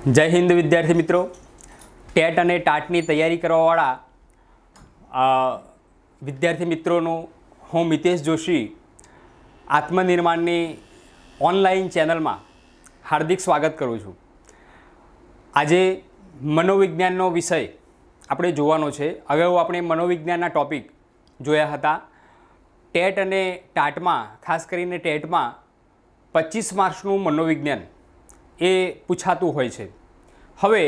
જય હિન્દ વિદ્યાર્થી મિત્રો, ટેટ અને ટાટની તૈયારી કરવાવાળા વિદ્યાર્થી મિત્રોનું હું મિતેશ જોશી આત્મનિર્માણની ઓનલાઈન ચેનલમાં હાર્દિક સ્વાગત કરું છું। આજે મનોવિજ્ઞાનનો વિષય આપણે જોવાનો છે। અગાઉ આપણે મનોવિજ્ઞાનના ટૉપિક જોયા હતા। ટેટ અને ટાટમાં, ખાસ કરીને ટેટમાં 25 માર્ક્સનું મનોવિજ્ઞાન એ પૂછાતું હોય છે। હવે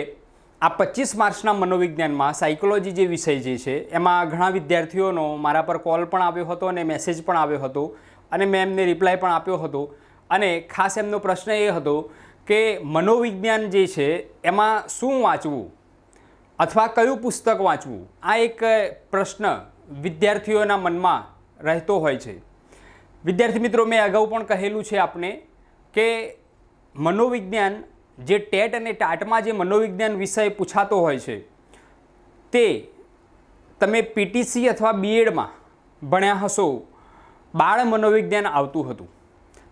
આ 25 માર્ક્સના મનોવિજ્ઞાનમાં સાયકોલોજી જે વિષય જે છે એમાં ઘણા વિદ્યાર્થીઓનો મારા પર કોલ પણ આવ્યો હતો અને મેસેજ પણ આવ્યો હતો અને મેં એમને રિપ્લાય પણ આપ્યો હતો। અને ખાસ એમનો પ્રશ્ન એ હતો કે મનોવિજ્ઞાન જે છે એમાં શું વાંચવું અથવા કયું પુસ્તક વાંચવું, આ એક પ્રશ્ન વિદ્યાર્થીઓના મનમાં રહેતો હોય છે। વિદ્યાર્થી મિત્રો, મેં અગાઉ પણ કહેલું છે આપને કે મનોવિજ્ઞાન જે ટેટ અને ટાટમાં જે મનોવિજ્ઞાન વિષય પૂછાતો હોય છે તે તમે પીટીસી અથવા બીએડમાં ભણ્યા હશો, બાળ મનોવિજ્ઞાન આવતું હતું।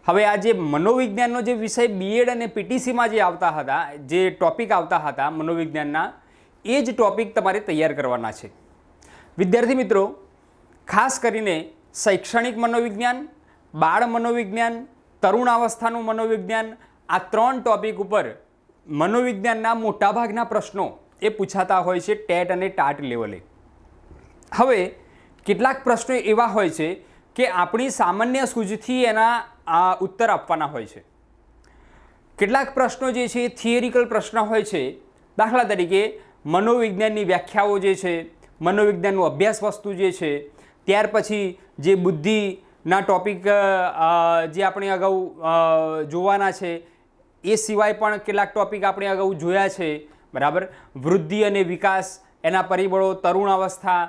હવે આ જે મનોવિજ્ઞાનનો જે વિષય બીએડ અને પીટીસીમાં જે આવતા હતા, જે ટૉપિક આવતા હતા મનોવિજ્ઞાનના, એ જ ટૉપિક તમારે તૈયાર કરવાના છે। વિદ્યાર્થી મિત્રો, ખાસ કરીને શૈક્ષણિક મનોવિજ્ઞાન, બાળ મનોવિજ્ઞાન, તરુણાવસ્થાનું મનોવિજ્ઞાન, આ 3 ટૉપિક ઉપર મનોવિજ્ઞાનના મોટાભાગના પ્રશ્નો એ પૂછાતા હોય છે ટેટ અને ટાટ લેવલે। હવે કેટલાક પ્રશ્નો એવા હોય છે કે આપણી સામાન્ય સૂઝથી એના ઉત્તર આપવાના હોય છે। કેટલાક પ્રશ્નો જે છે એ થિયરિકલ પ્રશ્ન હોય છે। દાખલા તરીકે મનોવિજ્ઞાનની વ્યાખ્યાઓ જે છે, મનોવિજ્ઞાનનું અભ્યાસ વસ્તુ જે છે, ત્યાર પછી જે બુદ્ધિના ટૉપિક જે આપણે અગાઉ જોવાના છે, એ સિવાય પણ કેટલાક ટૉપિક આપણે અગાઉ જોયા છે, બરાબર। વૃદ્ધિ અને વિકાસ, એના પરિબળો, તરુણ અવસ્થા,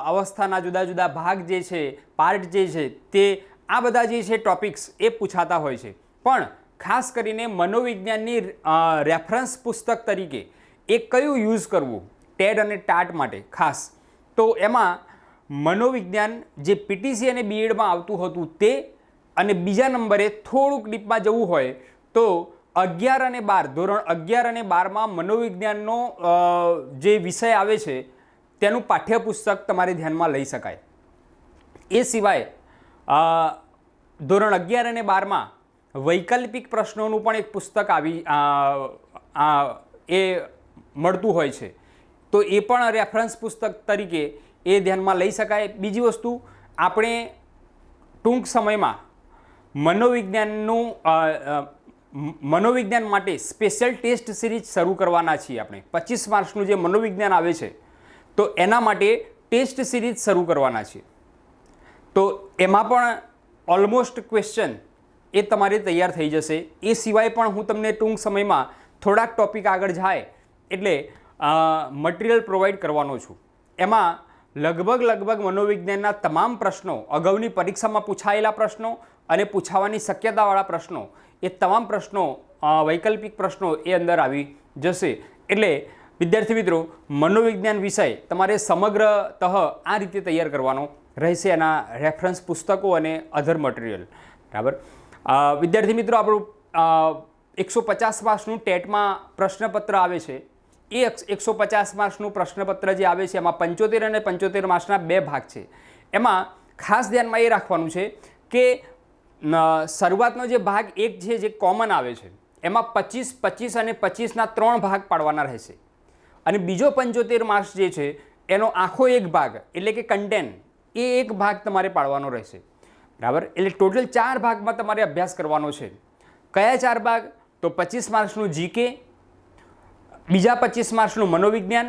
અવસ્થાના જુદા જુદા ભાગ જે છે, પાર્ટ જે છે, તે આ બધા જે છે ટૉપિક્સ એ પૂછાતા હોય છે। પણ ખાસ કરીને મનોવિજ્ઞાનની રેફરન્સ પુસ્તક તરીકે એ કયું યુઝ કરવું ટેટ અને ટાટ માટે ખાસ, તો એમાં મનોવિજ્ઞાન જે પીટીસી અને બીએડમાં આવતું હતું તે, અને બીજા નંબરે થોડુંક ડીપમાં જવું હોય તો 11 અને 12, ધોરણ 11 અને 12માં મનોવિજ્ઞાનનો જે વિષય આવે છે તેનું પાઠ્યપુસ્તક તમારે ધ્યાનમાં લઈ શકાય। એ સિવાય ધોરણ 11 અને 12માં વૈકલ્પિક પ્રશ્નોનું પણ એક પુસ્તક એ મળતું હોય છે, તો એ પણ રેફરન્સ પુસ્તક તરીકે એ ધ્યાનમાં લઈ શકાય। બીજી વસ્તુ, આપણે ટૂંક સમયમાં મનોવિજ્ઞાન માટે સ્પેશિયલ ટેસ્ટ સિરીઝ શરૂ કરવાના છીએ। આપણે 25 માર્ક્સનું જે મનોવિજ્ઞાન આવે છે તો એના માટે ટેસ્ટ સિરીઝ શરૂ કરવાના છીએ, તો એમાં પણ ઓલમોસ્ટ ક્વેશ્ચન એ તમારે તૈયાર થઈ જશે। એ સિવાય પણ હું તમને ટૂંક સમયમાં થોડાક ટૉપિક આગળ જાય એટલે મટિરિયલ પ્રોવાઈડ કરવાનો છું। એમાં લગભગ મનોવિજ્ઞાનના તમામ પ્રશ્નો, અગાઉની પરીક્ષામાં પૂછાયેલા પ્રશ્નો અને પૂછાવાની શક્યતાવાળા પ્રશ્નો, એ તમામ પ્રશ્નો, વૈકલ્પિક પ્રશ્નો એ અંદર આવી જશે। એટલે વિદ્યાર્થી મિત્રો, મનોવિજ્ઞાન વિષય તમારે સમગ્રતઃ આ રીતે તૈયાર કરવાનો રહેશે, એના રેફરન્સ પુસ્તકો અને અધર મટીરિયલ, બરાબર। વિદ્યાર્થી મિત્રો, આપણું 150 માર્ક્સનું ટેટમાં પ્રશ્નપત્ર આવે છે। એ 150 માર્ક્સનું પ્રશ્નપત્ર જે આવે છે એમાં 75 અને 75 માર્ક્સના 2 ભાગ છે। એમાં ખાસ ધ્યાનમાં એ રાખવાનું છે કે શરૂઆતનો જે ભાગ 1 છે જે કોમન આવે છે એમાં 25, 25 અને 25ના 3 ભાગ પાડવાના રહેશે, અને બીજો 75 માર્ક્સ જે છે એનો આખો એક ભાગ એટલે કે કન્ટેન્ટ, એ એક ભાગ તમારે પાડવાનો રહેશે, બરાબર। એટલે ટોટલ 4 ભાગમાં તમારે અભ્યાસ કરવાનો છે। કયા 4 ભાગ? તો 25 માર્ક્સનું જીકે, બીજા 25 માર્ક્સનું મનોવિજ્ઞાન,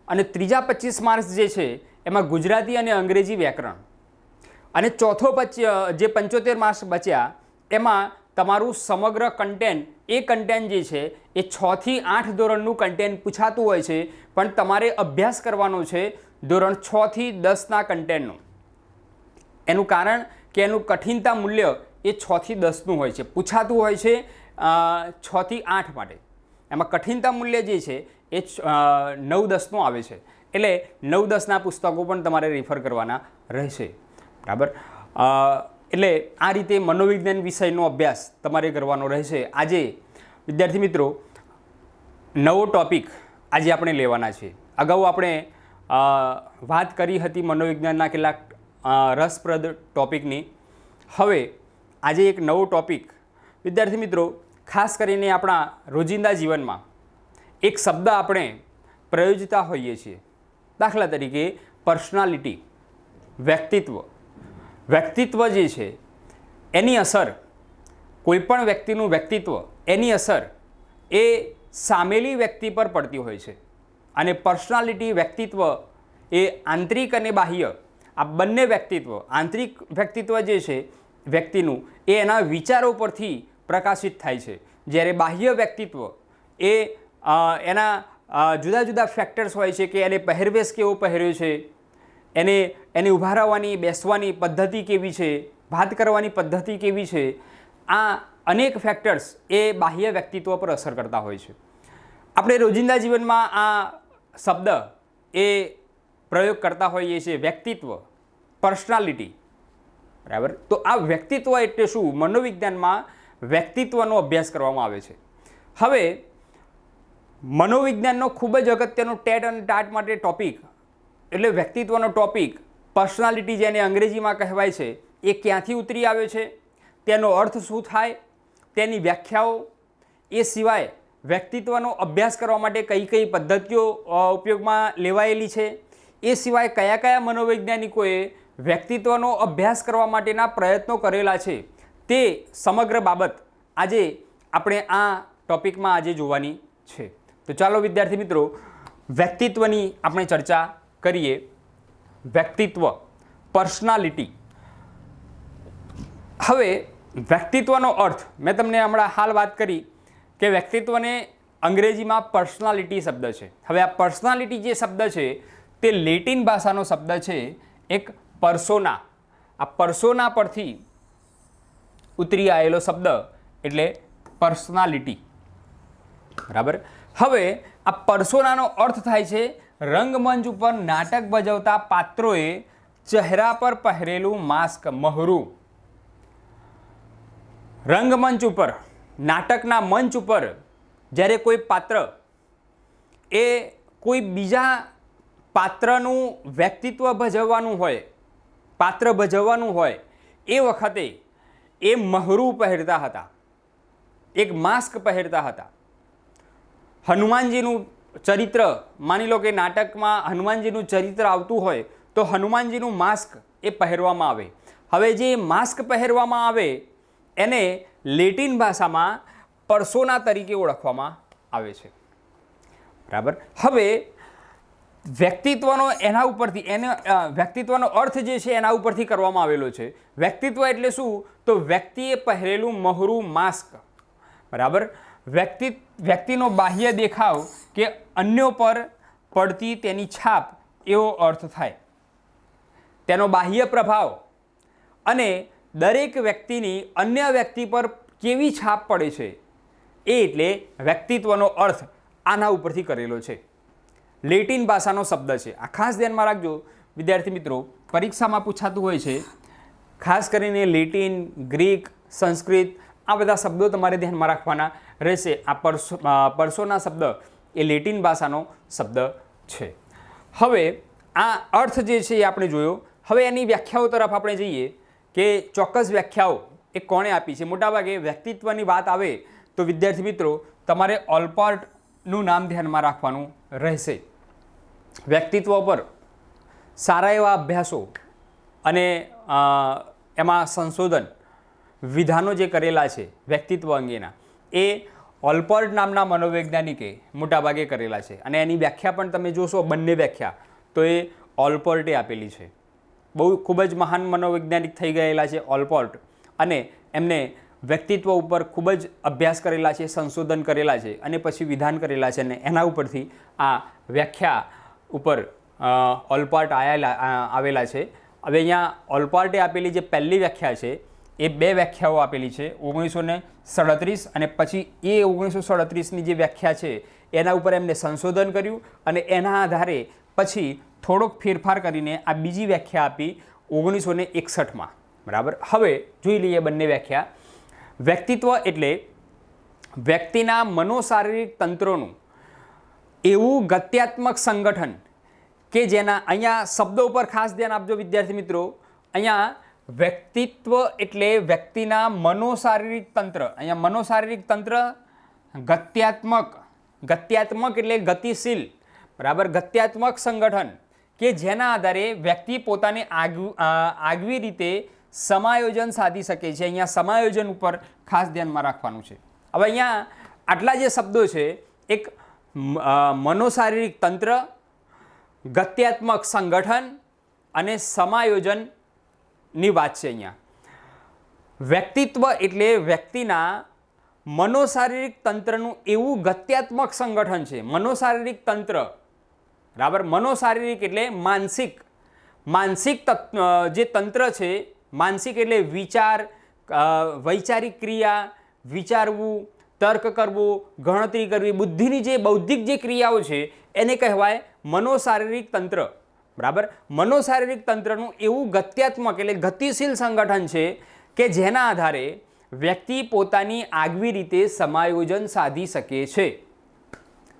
અને ત્રીજા 25 માર્ક્સ જે છે એમાં ગુજરાતી અને અંગ્રેજી વ્યાકરણ, અને ચોથો જે 75 માર્ક્સ બચ્યા એમાં તમારું સમગ્ર કન્ટેન્ટ, એ કન્ટેન્ટ જે છે એ 6 થી 8 ધોરણનું કન્ટેન્ટ પૂછાતું હોય છે, પણ તમારે અભ્યાસ કરવાનો છે ધોરણ 6 થી 10ના કન્ટેન્ટનું। એનું કારણ કે એનું કઠિનતા મૂલ્ય એ 6 થી 10નું હોય છે, પૂછાતું હોય છે 6 થી 8 માટે। એમાં કઠિનતા મૂલ્ય જે છે એ 9-10નું આવે છે, એટલે 9-10ના પુસ્તકો પણ તમારે રેફર કરવાના રહેશે, બરાબર। એટલે આ રીતે મનોવિજ્ઞાન વિષયનો અભ્યાસ તમારે કરવાનો રહેશે। આજે વિદ્યાર્થી મિત્રો, નવો ટૉપિક આજે આપણે લેવાના છે. અગાઉ આપણે વાત કરી હતી મનોવિજ્ઞાનના કેટલાક રસપ્રદ ટૉપિકની. હવે આજે એક નવો ટૉપિક વિદ્યાર્થી મિત્રો, ખાસ કરીને આપણા રોજિંદા જીવનમાં એક શબ્દ આપણે પ્રયોજતા હોઈએ છીએ. દાખલા તરીકે પર્સનાલિટી, વ્યક્તિત્વ. વ્યક્તિત્વ જે છે એની અસર, કોઈપણ વ્યક્તિનું વ્યક્તિત્વ, એની અસર એ સામેલી વ્યક્તિ પર પડતી હોય છે. અને પર્સનાલિટી, વ્યક્તિત્વ એ આંતરિક અને બાહ્ય આ બંને વ્યક્તિત્વ, આંતરિક વ્યક્તિત્વ જે છે વ્યક્તિનું એ એના વિચારો પરથી પ્રકાશિત થાય છે, જ્યારે બાહ્ય વ્યક્તિત્વ એ એના જુદા જુદા ફેક્ટર્સ હોય છે કે એને પહેરવેશ કેવો પહેર્યો છે, એને ઊભા રહેવાની, બેસવાની પદ્ધતિ કેવી છે, વાત કરવાની પદ્ધતિ કેવી છે, આ અનેક ફેક્ટર્સ એ બાહ્ય વ્યક્તિત્વ પર અસર કરતા હોય છે. આપણે રોજિંદા જીવનમાં આ શબ્દ એ પ્રયોગ કરતા હોઈએ છીએ, વ્યક્તિત્વ, પર્સનાલિટી, બરાબર. તો આ વ્યક્તિત્વ એટલે શું? મનોવિજ્ઞાનમાં વ્યક્તિત્વનો અભ્યાસ કરવામાં આવે છે. હવે મનોવિજ્ઞાનનો ખૂબ જ અગત્યનો ટેટ અને ટાટ માટે ટોપિક એટલે વ્યક્તિત્વનો ટોપિક, પર્સનાલિટી જેને અંગ્રેજીમાં કહેવાય છે, એ ક્યાંથી ઉતરી આવ્યો છે, તેનો અર્થ શું થાય, તેની વ્યાખ્યાઓ, એ સિવાય વ્યક્તિત્વનો અભ્યાસ કરવા માટે કઈ કઈ પદ્ધતિઓ ઉપયોગમાં લેવાયેલી છે, એ સિવાય કયા કયા મનોવૈજ્ઞાનિકોએ વ્યક્તિત્વનો અભ્યાસ કરવા માટેના પ્રયત્નો કરેલા છે, તે સમગ્ર બાબત આજે આપણે આ ટોપિકમાં આજે જોવાની છે. તો ચાલો વિદ્યાર્થી મિત્રો, વ્યક્તિત્વની આપણે ચર્ચા કરીએ. વ્યક્તિત્વ, પર્સનાલિટી. હવે વ્યક્તિત્વનો અર્થ મેં તમને હમણાં હાલ વાત કરી કે વ્યક્તિત્વને અંગ્રેજીમાં પર્સનાલિટી શબ્દ છે. હવે આ પર્સનાલિટી જે શબ્દ છે તે લેટિન ભાષાનો શબ્દ છે, એક પર્સોના. આ પર્સોના પરથી ઉતરી આવેલો શબ્દ એટલે પર્સનાલિટી, બરાબર. હવે આ પર્સોનાનો અર્થ થાય છે રંગમંચ ઉપર નાટક ભજવતા પાત્રોએ ચહેરા પર પહેરેલું માસ્ક, મહરું. રંગમંચ ઉપર, નાટકના મંચ ઉપર જ્યારે કોઈ પાત્ર એ કોઈ બીજા પાત્રનું વ્યક્તિત્વ ભજવવાનું હોય, પાત્ર ભજવવાનું હોય, એ વખતે એ મહરું પહેરતા હતા, એક માસ્ક પહેરતા હતા. હનુમાનજીનું ચરિત્ર, માની લો કે નાટકમાં હનુમાનજીનું ચરિત્ર આવતું હોય તો હનુમાનજીનું માસ્ક એ પહેરવામાં આવે. હવે જે માસ્ક પહેરવામાં આવે એને લેટિન ભાષામાં પર્સોના તરીકે ઓળખવામાં આવે છે, બરાબર. હવે વ્યક્તિત્વનો એના ઉપરથી વ્યક્તિત્વનો અર્થ જે છે એના ઉપરથી કરવામાં આવેલો છે. વ્યક્તિત્વ એટલે શું? તો વ્યક્તિએ પહેરેલું મહરું, માસ્ક, બરાબર. વ્યક્તિનો બાહ્ય દેખાવ કે અન્યો પર પડતી તેની છાપ, એવો અર્થ થાય. તેનો બાહ્ય પ્રભાવ અને દરેક વ્યક્તિની અન્ય વ્યક્તિ પર કેવી છાપ પડે છે, એ એટલે વ્યક્તિત્વનો અર્થ આના ઉપરથી કરેલો છે. લેટિન ભાષાનો શબ્દ છે. આ ખાસ ધ્યાનમાં રાખજો વિદ્યાર્થી મિત્રો, પરીક્ષામાં પૂછાતું હોય છે. ખાસ કરીને લેટિન, ગ્રીક, સંસ્કૃત, આ બધા શબ્દો તમારે ધ્યાનમાં રાખવાના રહેશે. આ પર્સોના શબ્દ એ લેટિન ભાષાનો શબ્દ છે. હવે આ અર્થ જે છે એ આપણે જોયો. હવે એની વ્યાખ્યાઓ તરફ આપણે જઈએ કે ચોક્કસ વ્યાખ્યાઓ એ કોણે આપી છે. મોટાભાગે વ્યક્તિત્વની વાત આવે તો વિદ્યાર્થી મિત્રો તમારે ઓલપોર્ટનું નામ ધ્યાનમાં રાખવાનું રહેશે. વ્યક્તિત્વ પર સારા એવા અભ્યાસો અને એમાં સંશોધન વિધાનો જે કરેલા છે વ્યક્તિત્વ અંગેના, એ ઓલપોર્ટ નામના મનોવૈજ્ઞાનિકે મોટાભાગે કરેલા છે. અને એની વ્યાખ્યા પણ તમે જોશો, બંને વ્યાખ્યા તો એ ઓલપોર્ટે આપેલી છે. બહુ ખૂબ જ મહાન મનોવૈજ્ઞાનિક થઈ ગયેલા છે ઓલપોર્ટ, અને એમને વ્યક્તિત્વ ઉપર ખૂબ જ અભ્યાસ કરેલા છે, સંશોધન કરેલા છે, અને પછી વિધાન કરેલા છે. અને એના ઉપરથી આ વ્યાખ્યા ઉપર ઓલપોર્ટ આવેલા છે. હવે અહીંયા ઓલપોર્ટે આપેલી જે પહેલી વ્યાખ્યા છે એ બે વ્યાખ્યાઓ આપેલી છે, 1937 અને પછી એ 1937ની જે વ્યાખ્યા છે એના ઉપર એમને સંશોધન કર્યું અને એના આધારે પછી થોડોક ફેરફાર કરીને આ બીજી વ્યાખ્યા આપી 1961માં, બરાબર. હવે જોઈ લઈએ બંને વ્યાખ્યા. વ્યક્તિત્વ એટલે વ્યક્તિના મનોશારીરિક તંત્રોનું એવું ગત્યાત્મક સંગઠન કે જેના, અહીંયા શબ્દો ઉપર ખાસ ધ્યાન આપજો વિદ્યાર્થી મિત્રો. અહીંયા વ્યક્તિત્વ એટલે વ્યક્તિના મનોશારીરિક તંત્ર, અહીંયા મનોશારીરિક તંત્ર, ગત્યાત્મક એટલે ગતિશીલ, બરાબર, ગત્યાત્મક સંગઠન કે જેના આધારે વ્યક્તિ પોતાને આગવી રીતે સમાયોજન સાધી શકે છે. અહીંયા સમાયોજન ઉપર ખાસ ધ્યાનમાં રાખવાનું છે. હવે અહીંયા આટલા જે શબ્દો છે, એક મનોશારીરિક તંત્ર, ગત્યાત્મક સંગઠન અને સમાયોજનની વાત છે. અહીંયા વ્યક્તિત્વ એટલે વ્યક્તિના મનોશારીરિક તંત્રનું એવું ગત્યાત્મક સંગઠન છે. મનોશારીરિક તંત્ર, બરાબર, મનોશારીરિક એટલે માનસિક જે તંત્ર છે. માનસિક એટલે વિચાર, વૈચારિક ક્રિયા, વિચારવું, તર્ક કરવું, ગણતરી કરવી, બુદ્ધિની જે બૌદ્ધિક જે ક્રિયાઓ છે એને કહેવાય મનોશારીરિક તંત્ર, બરાબર. મનોશારીરિક તંત્રનું એવું ગત્યાત્મક એટલે ગતિશીલ સંગઠન છે કે જેના આધારે વ્યક્તિ પોતાની આગવી રીતે સમાયોજન સાધી શકે છે.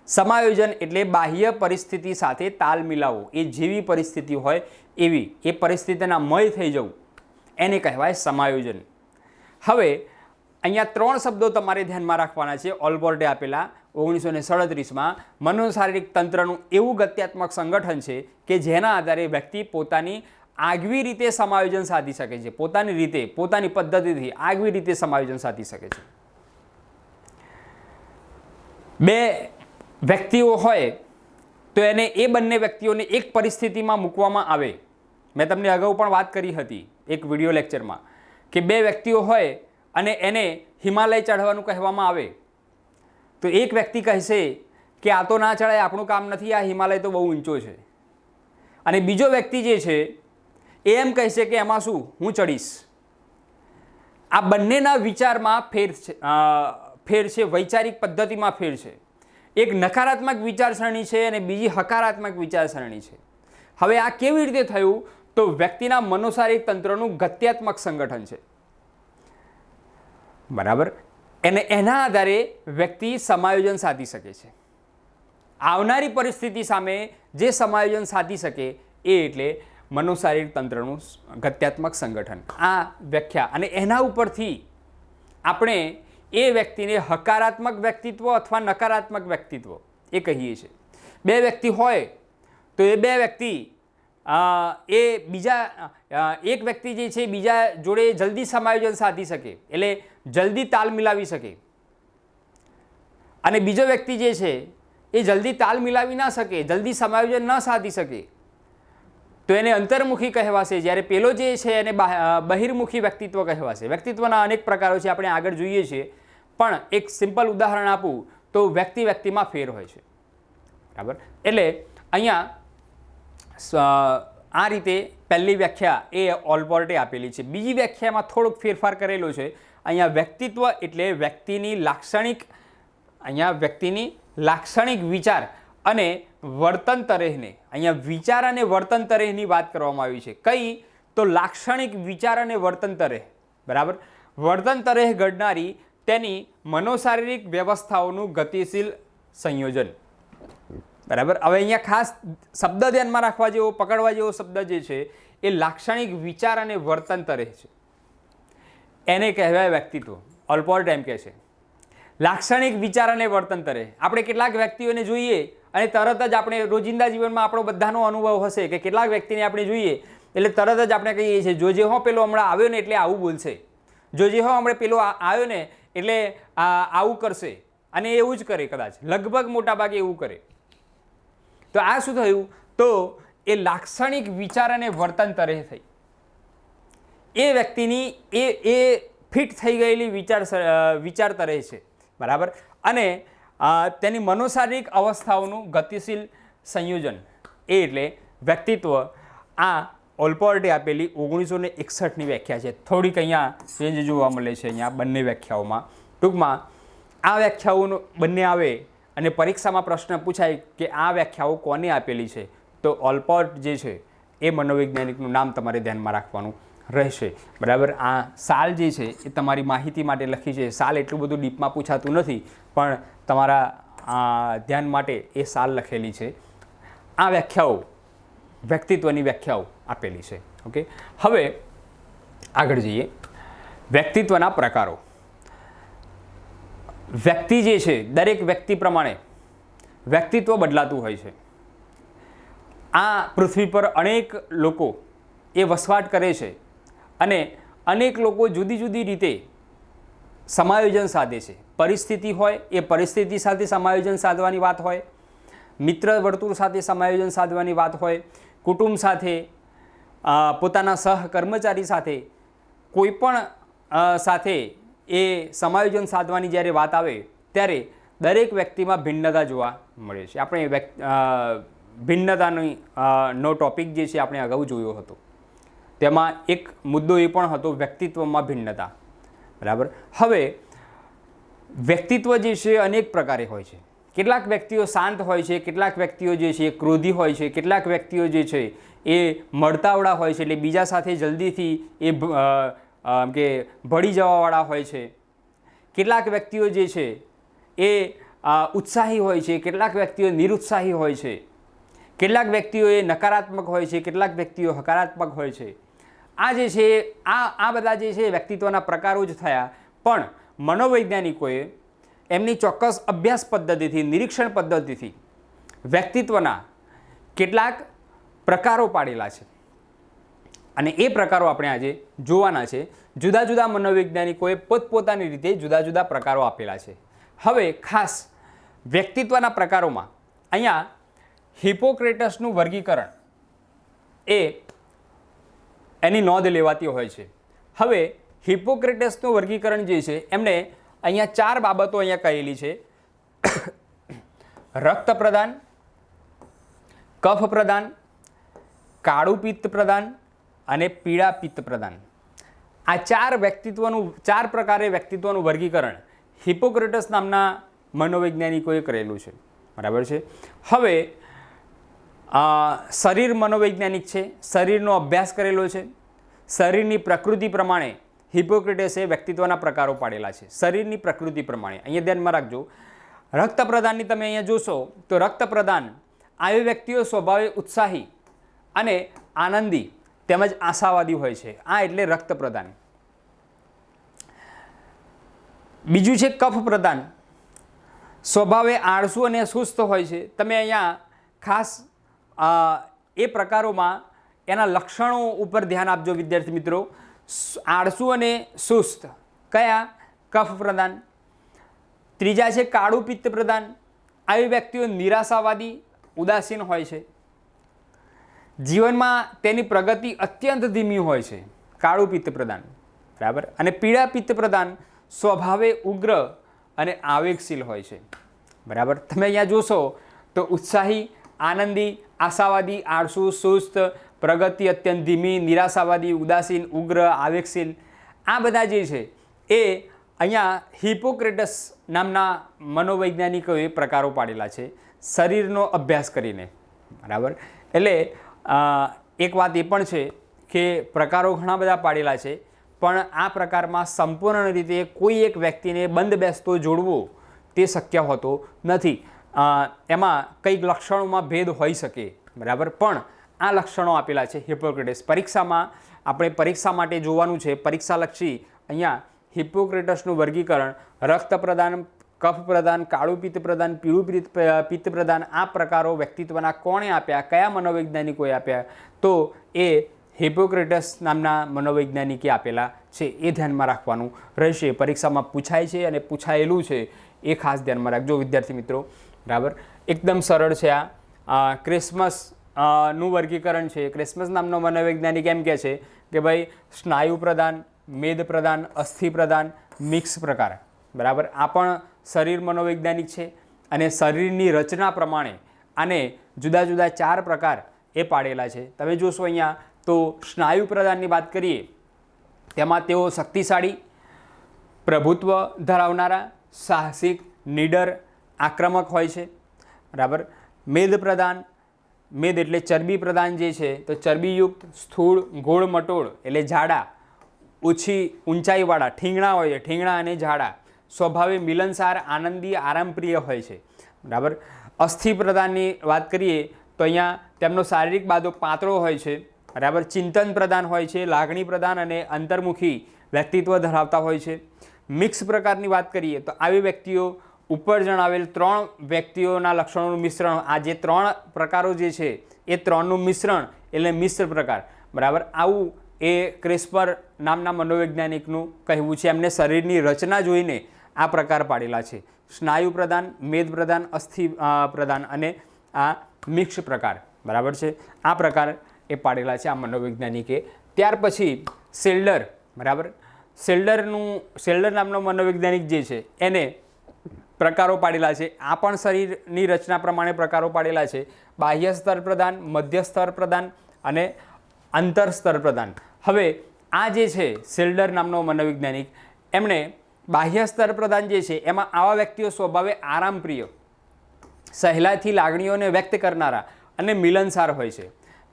સમાયોજન એટલે બાહ્ય પરિસ્થિતિ સાથે તાલ મિલાવવો, એ જેવી પરિસ્થિતિ હોય એવી, એ પરિસ્થિતિના મય થઈ જવું, એને કહેવાય સમાયોજન. હવે અહીંયા 3 શબ્દો તમારે ધ્યાનમાં રાખવાના છે. ઓલપોર્ટે આપેલા 1937માં મનોશારીરિક તંત્રનું એવું ગત્યાત્મક સંગઠન છે કે જેના આધારે વ્યક્તિ પોતાની આગવી રીતે સમાયોજન સાધી શકે છે. પોતાની રીતે, પોતાની પદ્ધતિથી આગવી રીતે સમાયોજન સાધી શકે છે. બે વ્યક્તિઓ હોય તો એને, એ બંને વ્યક્તિઓને એક પરિસ્થિતિમાં મૂકવામાં આવે. મેં તમને અગાઉ પણ વાત કરી હતી એક વિડીયો લેક્ચરમાં કે 2 વ્યક્તિઓ હોય અને એને હિમાલય ચઢવાનું કહેવામાં આવે તો એક વ્યક્તિ કહેશે કે આ તો ના ચડાય, આપણું કામ નથી, આ હિમાલય તો બહુ ઊંચો છે. અને બીજો વ્યક્તિ જે છે એ એમ કહેશે કે એમાં શું, હું ચડીશ. આ બંનેના વિચારમાં ફેર છે, વૈચારિક પદ્ધતિમાં ફેર છે. એક નકારાત્મક વિચારસરણી છે અને બીજી હકારાત્મક વિચારસરણી છે. હવે આ કેવી રીતે થયું? તો વ્યક્તિના મનોશારીરિક તંત્રનું ગત્યાત્મક સંગઠન છે, બરાબર. એના આધારે વ્યક્તિ સમાયોજન સાધી શકે છે. આવનારી પરિસ્થિતિ સામે જે સમાયોજન સાધી શકે એ એટલે મનોશારીરિક તંત્રનું ગત્યાત્મક સંગઠન. આ વ્યાખ્યા, અને એના ઉપરથી આપણે એ વ્યક્તિને હકારાત્મક વ્યક્તિત્વ અથવા નકારાત્મક વ્યક્તિત્વ એ કહીએ છીએ. 2 વ્યક્તિ હોય તો એ 2 વ્યક્તિ એ બીજા એક વ્યક્તિ જે છે બીજા જોડે જલ્દી સમાયોજન સાધી શકે, એટલે જલ્દી તાલ મિલાવી શકે. અને બીજો વ્યક્તિ જે છે એ જલ્દી તાલ મિલાવી ના શકે, જલ્દી સમાયોજન ન સાધી શકે તો એને અંતર્મુખી કહેવાશે. જ્યારે પેલો જે છે એને બહિર્મુખી વ્યક્તિત્વ કહેવાશે. વ્યક્તિત્વના અનેક પ્રકારો છે, આપણે આગળ જોઈએ છીએ, પણ એક સિમ્પલ ઉદાહરણ આપું તો વ્યક્તિમાં ફેર હોય છે, બરાબર. એટલે અહીંયા આ રીતે પહેલી વ્યાખ્યા એ ઓલપોર્ટે આપેલી છે. બીજી વ્યાખ્યામાં થોડોક ફેરફાર કરેલો છે. અહીંયા વ્યક્તિત્વ એટલે વ્યક્તિની લાક્ષણિક વિચાર અને વર્તન તરેહને, અહીંયા વિચાર અને વર્તન તરેહની વાત કરવામાં આવી છે. કઈ? તો લાક્ષણિક વિચાર અને વર્તન તરેહ, બરાબર. વર્તન તરેહ ઘડનારી તેની મનોશારીરિક વ્યવસ્થાઓનું ગતિશીલ સંયોજન, બરાબર. હવે અહીંયા ખાસ શબ્દ ધ્યાનમાં રાખવા જેવો, પકડવા જેવો શબ્દ જે છે એ લાક્ષણિક વિચાર અને વર્તન તરેહ છે, એને કહેવાય વ્યક્તિત્વ. ઓલપોર્ટ એમ કહે છે લાક્ષણિક વિચાર અને વર્તન તરેહ. આપણે કેટલાક વ્યક્તિઓને જોઈએ અને તરત જ આપણે રોજિંદા જીવનમાં આપણો બધાનો અનુભવ હશે કે કેટલાક વ્યક્તિને આપણે જોઈએ એટલે તરત જ આપણે કહીએ છીએ જોજે હો પેલો હમણાં આવ્યો ને એટલે આવું બોલશે, જોજે હો હમણાં પેલો આવ્યો ને એટલે આવું કરશે, અને એવું જ કરે, કદાચ લગભગ મોટા ભાગે એવું કરે. તો આ શું થયું? તો એ લાક્ષણિક વિચાર અને વર્તન તરેહ થઈ. એ વ્યક્તિની એ ફિટ થઈ ગયેલી વિચાર તરેહ છે, બરાબર. અને તેની મનોશારીરિક અવસ્થાઓનું ગતિશીલ સંયોજન એ એટલે વ્યક્તિત્વ. આ ઓલપોર્ટે આપેલી 1961ની વ્યાખ્યા છે. થોડીક અહીંયા ચેન્જ જોવા મળે છે અહીંયા બંને વ્યાખ્યાઓમાં. ટૂંકમાં આ વ્યાખ્યાઓનો બંને આવે અને પરીક્ષામાં પ્રશ્ન પૂછાય કે આ વ્યાખ્યાઓ કોને આપેલી છે, તો ઓલપોર્ટ જે છે એ મનોવૈજ્ઞાનિકનું નામ તમારે ધ્યાનમાં રાખવાનું રહેશે, બરાબર. આ સાલ જે છે એ તમારી માહિતી માટે લખી છે. સાલ એટલું બધું ડીપમાં પૂછાતું નથી, પણ તમારા ધ્યાન માટે એ સાલ લખેલી છે. આ વ્યાખ્યાઓ વ્યક્તિત્વની વ્યાખ્યાઓ આપેલી છે. ઓકે, હવે આગળ જઈએ. વ્યક્તિત્વના પ્રકારો. વ્યક્તિ જે છે, દરેક વ્યક્તિ પ્રમાણે વ્યક્તિત્વ બદલાતું હોય છે. આ પૃથ્વી પર અનેક લોકો એ વસવાટ કરે છે અને અનેક લોકો જુદી જુદી રીતે સમાયોજન સાધે છે. પરિસ્થિતિ હોય એ પરિસ્થિતિ સાથે સમાયોજન સાધવાની વાત હોય, મિત્ર વર્તુળ સાથે સમાયોજન સાધવાની વાત હોય, કુટુંબ સાથે, પોતાના સહકર્મચારી સાથે, કોઈ પણ સાથે એ સમાયોજન સાધવાની જ્યારે વાત આવે ત્યારે દરેક વ્યક્તિમાં ભિન્નતા જોવા મળે છે. આપણે ભિન્નતાની નો ટોપિક જે છે આપણે અગાઉ જોયો હતો. તેમાં એક મુદ્દો એ પણ હતો વ્યક્તિત્વમાં ભિન્નતા. બરાબર. હવે વ્યક્તિત્વ જે છે અનેક પ્રકારે હોય છે. કેટલાક વ્યક્તિઓ શાંત હોય છે, કેટલાક વ્યક્તિઓ જે છે એ ક્રોધી હોય છે, કેટલાક વ્યક્તિઓ જે છે એ મળતાવડા હોય છે, એટલે બીજા સાથે જલ્દીથી એ કે ભળી જવાવાળા હોય છે. કેટલાક વ્યક્તિઓ જે છે એ ઉત્સાહી હોય છે, કેટલાક વ્યક્તિઓ નિરુત્સાહી હોય છે, કેટલાક વ્યક્તિઓ એ નકારાત્મક હોય છે, કેટલાક વ્યક્તિઓ હકારાત્મક હોય છે. આ જે છે આ બધા જે છે વ્યક્તિત્વના પ્રકારો જ થયા. પણ મનોવૈજ્ઞાનિકોએ એમની ચોક્કસ અભ્યાસ પદ્ધતિથી, નિરીક્ષણ પદ્ધતિથી વ્યક્તિત્વના કેટલાક પ્રકારો પાડેલા છે અને એ પ્રકારો આપણે આજે જોવાના છે. જુદા જુદા મનોવૈજ્ઞાનિકોએ પોતપોતાની રીતે જુદા જુદા પ્રકારો આપેલા છે. હવે ખાસ વ્યક્તિત્વના પ્રકારોમાં અહીંયા હિપોક્રેટસનું વર્ગીકરણ એની નોંધ લેવાતી હોય છે. હવે હિપોક્રેટસનું વર્ગીકરણ જે છે એમણે અહીંયા 4 બાબતો અહીંયા કહેલી છે. રક્ત પ્રદાન, કફ પ્રદાન, કાળું પિત્ત પ્રદાન અને પીળા પિત્ત પ્રદાન. આ 4 પ્રકારે વ્યક્તિત્વનું વર્ગીકરણ હિપોક્રેટસ નામના મનોવૈજ્ઞાનિકોએ કરેલું છે. બરાબર છે. હવે શરીર મનોવૈજ્ઞાનિક છે, શરીરનો અભ્યાસ કરેલો છે. શરીરની પ્રકૃતિ પ્રમાણે હિપોક્રેટસે વ્યક્તિત્વના પ્રકારો પાડેલા છે. શરીરની પ્રકૃતિ પ્રમાણે અહીંયા ધ્યાનમાં રાખજો. રક્ત પ્રદાનની તમે અહીંયા જોશો તો રક્ત પ્રદાન આવી વ્યક્તિઓ સ્વભાવે ઉત્સાહી અને આનંદી તેમજ આશાવાદી હોય છે. આ એટલે રક્ત પ્રદાન. બીજું છે કફ પ્રદાન. સ્વભાવે આળસુ અને સુસ્ત હોય છે. તમે અહીંયા ખાસ એ પ્રકારોમાં એના લક્ષણો ઉપર ધ્યાન આપજો વિદ્યાર્થી મિત્રો. આળસુ અને સુસ્ત કયા? કફ પ્રદાન. ત્રીજા છે કાળું પિત્ત પ્રદાન. આવી વ્યક્તિઓ નિરાશાવાદી, ઉદાસીન હોય છે. જીવનમાં તેની પ્રગતિ અત્યંત ધીમી હોય છે. કાળું પિત્ત પ્રદાન. બરાબર. અને પીળા પિત્ત પ્રદાન સ્વભાવે ઉગ્ર અને આવેગશીલ હોય છે. બરાબર. તમે અહીંયા જોશો તો ઉત્સાહી, આનંદી, આશાવાદી, આળસુ, સુસ્ત, પ્રગતિ અત્યંત ધીમી, નિરાશાવાદી, ઉદાસીન, ઉગ્ર, આવેગશીલ, આ બધા જે છે એ અહીંયા હિપોક્રેટસ નામના મનોવૈજ્ઞાનિકોએ પ્રકારો પાડેલા છે શરીરનો અભ્યાસ કરીને. બરાબર. એટલે એક વાત એ પણ છે કે પ્રકારો ઘણા બધા પાડેલા છે, પણ આ પ્રકારમાં સંપૂર્ણ રીતે કોઈ એક વ્યક્તિને બંધ બેસતો જોડવો તે શક્ય હોતો નથી. એમાં કંઈક લક્ષણોમાં ભેદ હોઈ શકે. બરાબર. પણ આ લક્ષણો આપેલા છે હિપોક્રેટસ. પરીક્ષામાં આપણે પરીક્ષા માટે જોવાનું છે, પરીક્ષાલક્ષી અહીંયા હિપોક્રેટસનું વર્ગીકરણ રક્ત પ્રદાન, કફ પ્રદાન, કાળું પિત્ત પ્રદાન, પીળું પિત્ત પ્રદાન, આ પ્રકારો વ્યક્તિત્વના કોણે આપ્યા, કયા મનોવૈજ્ઞાનિકોએ આપ્યા, તો એ હિપોક્રેટસ નામના મનોવૈજ્ઞાનિકે આપેલા છે. એ ધ્યાનમાં રાખવાનું રહેશે. પરીક્ષામાં પૂછાય છે અને પૂછાયેલું છે એ ખાસ ધ્યાનમાં રાખજો વિદ્યાર્થી મિત્રો. બરાબર. એકદમ સરળ છે. આ ક્રિસમસ નું વર્ગીકરણ છે. ક્રિસમસ નામનો મનોવૈજ્ઞાનિક એમ કહે છે કે ભાઈ સ્નાયુ પ્રદાન, મેદ પ્રદાન, અસ્થિ પ્રદાન, મિક્સ પ્રકાર. બરાબર. આ પણ શરીર મનોવૈજ્ઞાનિક છે અને શરીરની રચના પ્રમાણે આને જુદા જુદા 4 પ્રકાર એ પાડેલા છે. તમે જોશો અહીંયા તો સ્નાયુ પ્રદાનની વાત કરીએ તેમાં તેઓ શક્તિશાળી, પ્રભુત્વ ધરાવનારા, સાહસિક, નીડર, આક્રમક હોય છે. બરાબર. મેદ પ્રદાન, મેદ એટલે ચરબી પ્રદાન જે છે તો ચરબીયુક્ત, સ્થૂળ, ગોળ મટોળ એટલે જાડા, ઓછી ઊંચાઈવાળા, ઠીંગણા હોય છે, ઠીંગણા અને જાડા, સ્વભાવે મિલનસાર, આનંદી, આરામપ્રિય હોય છે. બરાબર. અસ્થિ પ્રધાનની વાત કરીએ તો અહીંયા તેમનો શારીરિક બાજુ પાતળો હોય છે, બરાબર. ચિંતન પ્રધાન હોય છે, લાગણી પ્રધાન અને અંતર્મુખી વ્યક્તિત્વ ધરાવતા હોય છે. મિક્સ પ્રકારની વાત કરીએ તો આવી વ્યક્તિઓ ઉપર જણાવેલ 3 વ્યક્તિઓના લક્ષણોનું મિશ્રણ, આ જે 3 પ્રકારો જે છે એ 3નું મિશ્રણ એટલે મિશ્ર પ્રકાર, બરાબર. આવું એ ક્રિસ્પર નામના મનોવૈજ્ઞાનિકનું કહેવું છે. એમને શરીરની રચના જોઈને આ પ્રકાર પાડેલા છે: સ્નાયુ પ્રધાન, મેદ પ્રધાન, અસ્થિ પ્રધાન અને આ મિક્સ પ્રકાર, બરાબર છે. આ પ્રકાર એ પાડેલા છે આ મનોવૈજ્ઞાનિકે. ત્યાર પછી સેલ્ડર, બરાબર. સેલ્ડર નામનો મનોવૈજ્ઞાનિક જે છે એને પ્રકારો પાડેલા છે. આ પણ શરીરની રચના પ્રમાણે પ્રકારો પાડેલા છે: બાહ્ય સ્તર પ્રધાન, મધ્ય સ્તર પ્રધાન અને અંતર સ્તર પ્રધાન. હવે આ જે છે સેલ્ડર નામનો મનોવૈજ્ઞાનિક, એમણે બાહ્ય સ્તર પ્રધાન જે છે એમાં આવા વ્યક્તિઓ સ્વભાવે આરામપ્રિય, સહેલાઈથી લાગણીઓને વ્યક્ત કરનારા અને મિલનસાર હોય છે,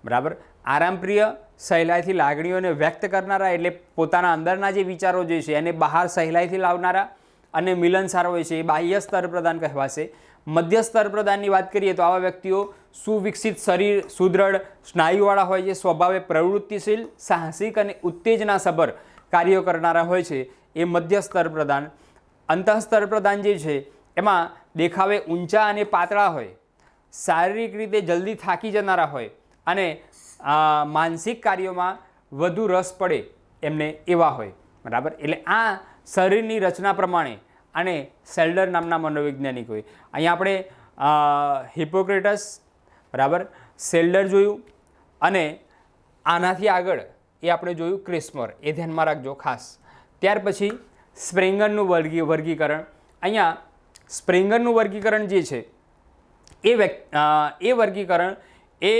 બરાબર. આરામપ્રિય, સહેલાઈથી લાગણીઓને વ્યક્ત કરનારા એટલે પોતાના અંદરના જે વિચારો જે છે એને બહાર સહેલાઈથી લાવનારા અને મિલનસાર હોય છે, એ બાહ્ય સ્તર પ્રધાન કહેવાશે. મધ્ય સ્તર પ્રધાનની વાત કરીએ તો આવા વ્યક્તિઓ સુવિકસિત શરીર, સુદૃઢ સ્નાયુવાળા હોય છે, સ્વભાવે પ્રવૃત્તિશીલ, સાહસિક અને ઉત્તેજનાસભર કાર્યો કરનારા હોય છે, એ મધ્ય સ્તર પ્રધાન. અંતઃસ્તર પ્રધાન જે છે એમાં દેખાવે ઊંચા અને પાતળા હોય, શારીરિક રીતે જલ્દી થાકી જનારા હોય અને માનસિક કાર્યોમાં વધુ રસ પડે એમને એવા હોય, બરાબર. એટલે આ શરીરની રચના પ્રમાણે અને સેલ્ડર નામના મનોવૈજ્ઞાનિક હોય. અહીંયા આપણે હિપોક્રેટસ, બરાબર, સેલ્ડર જોયું અને આનાથી આગળ એ આપણે જોયું ક્રિસ્પર, એ ધ્યાનમાં રાખજો ખાસ. ત્યાર પછી સ્પ્રેંગરનું વર્ગીકરણ. અહીંયા સ્પ્રેંગરનું વર્ગીકરણ જે છે એ વર્ગીકરણ એ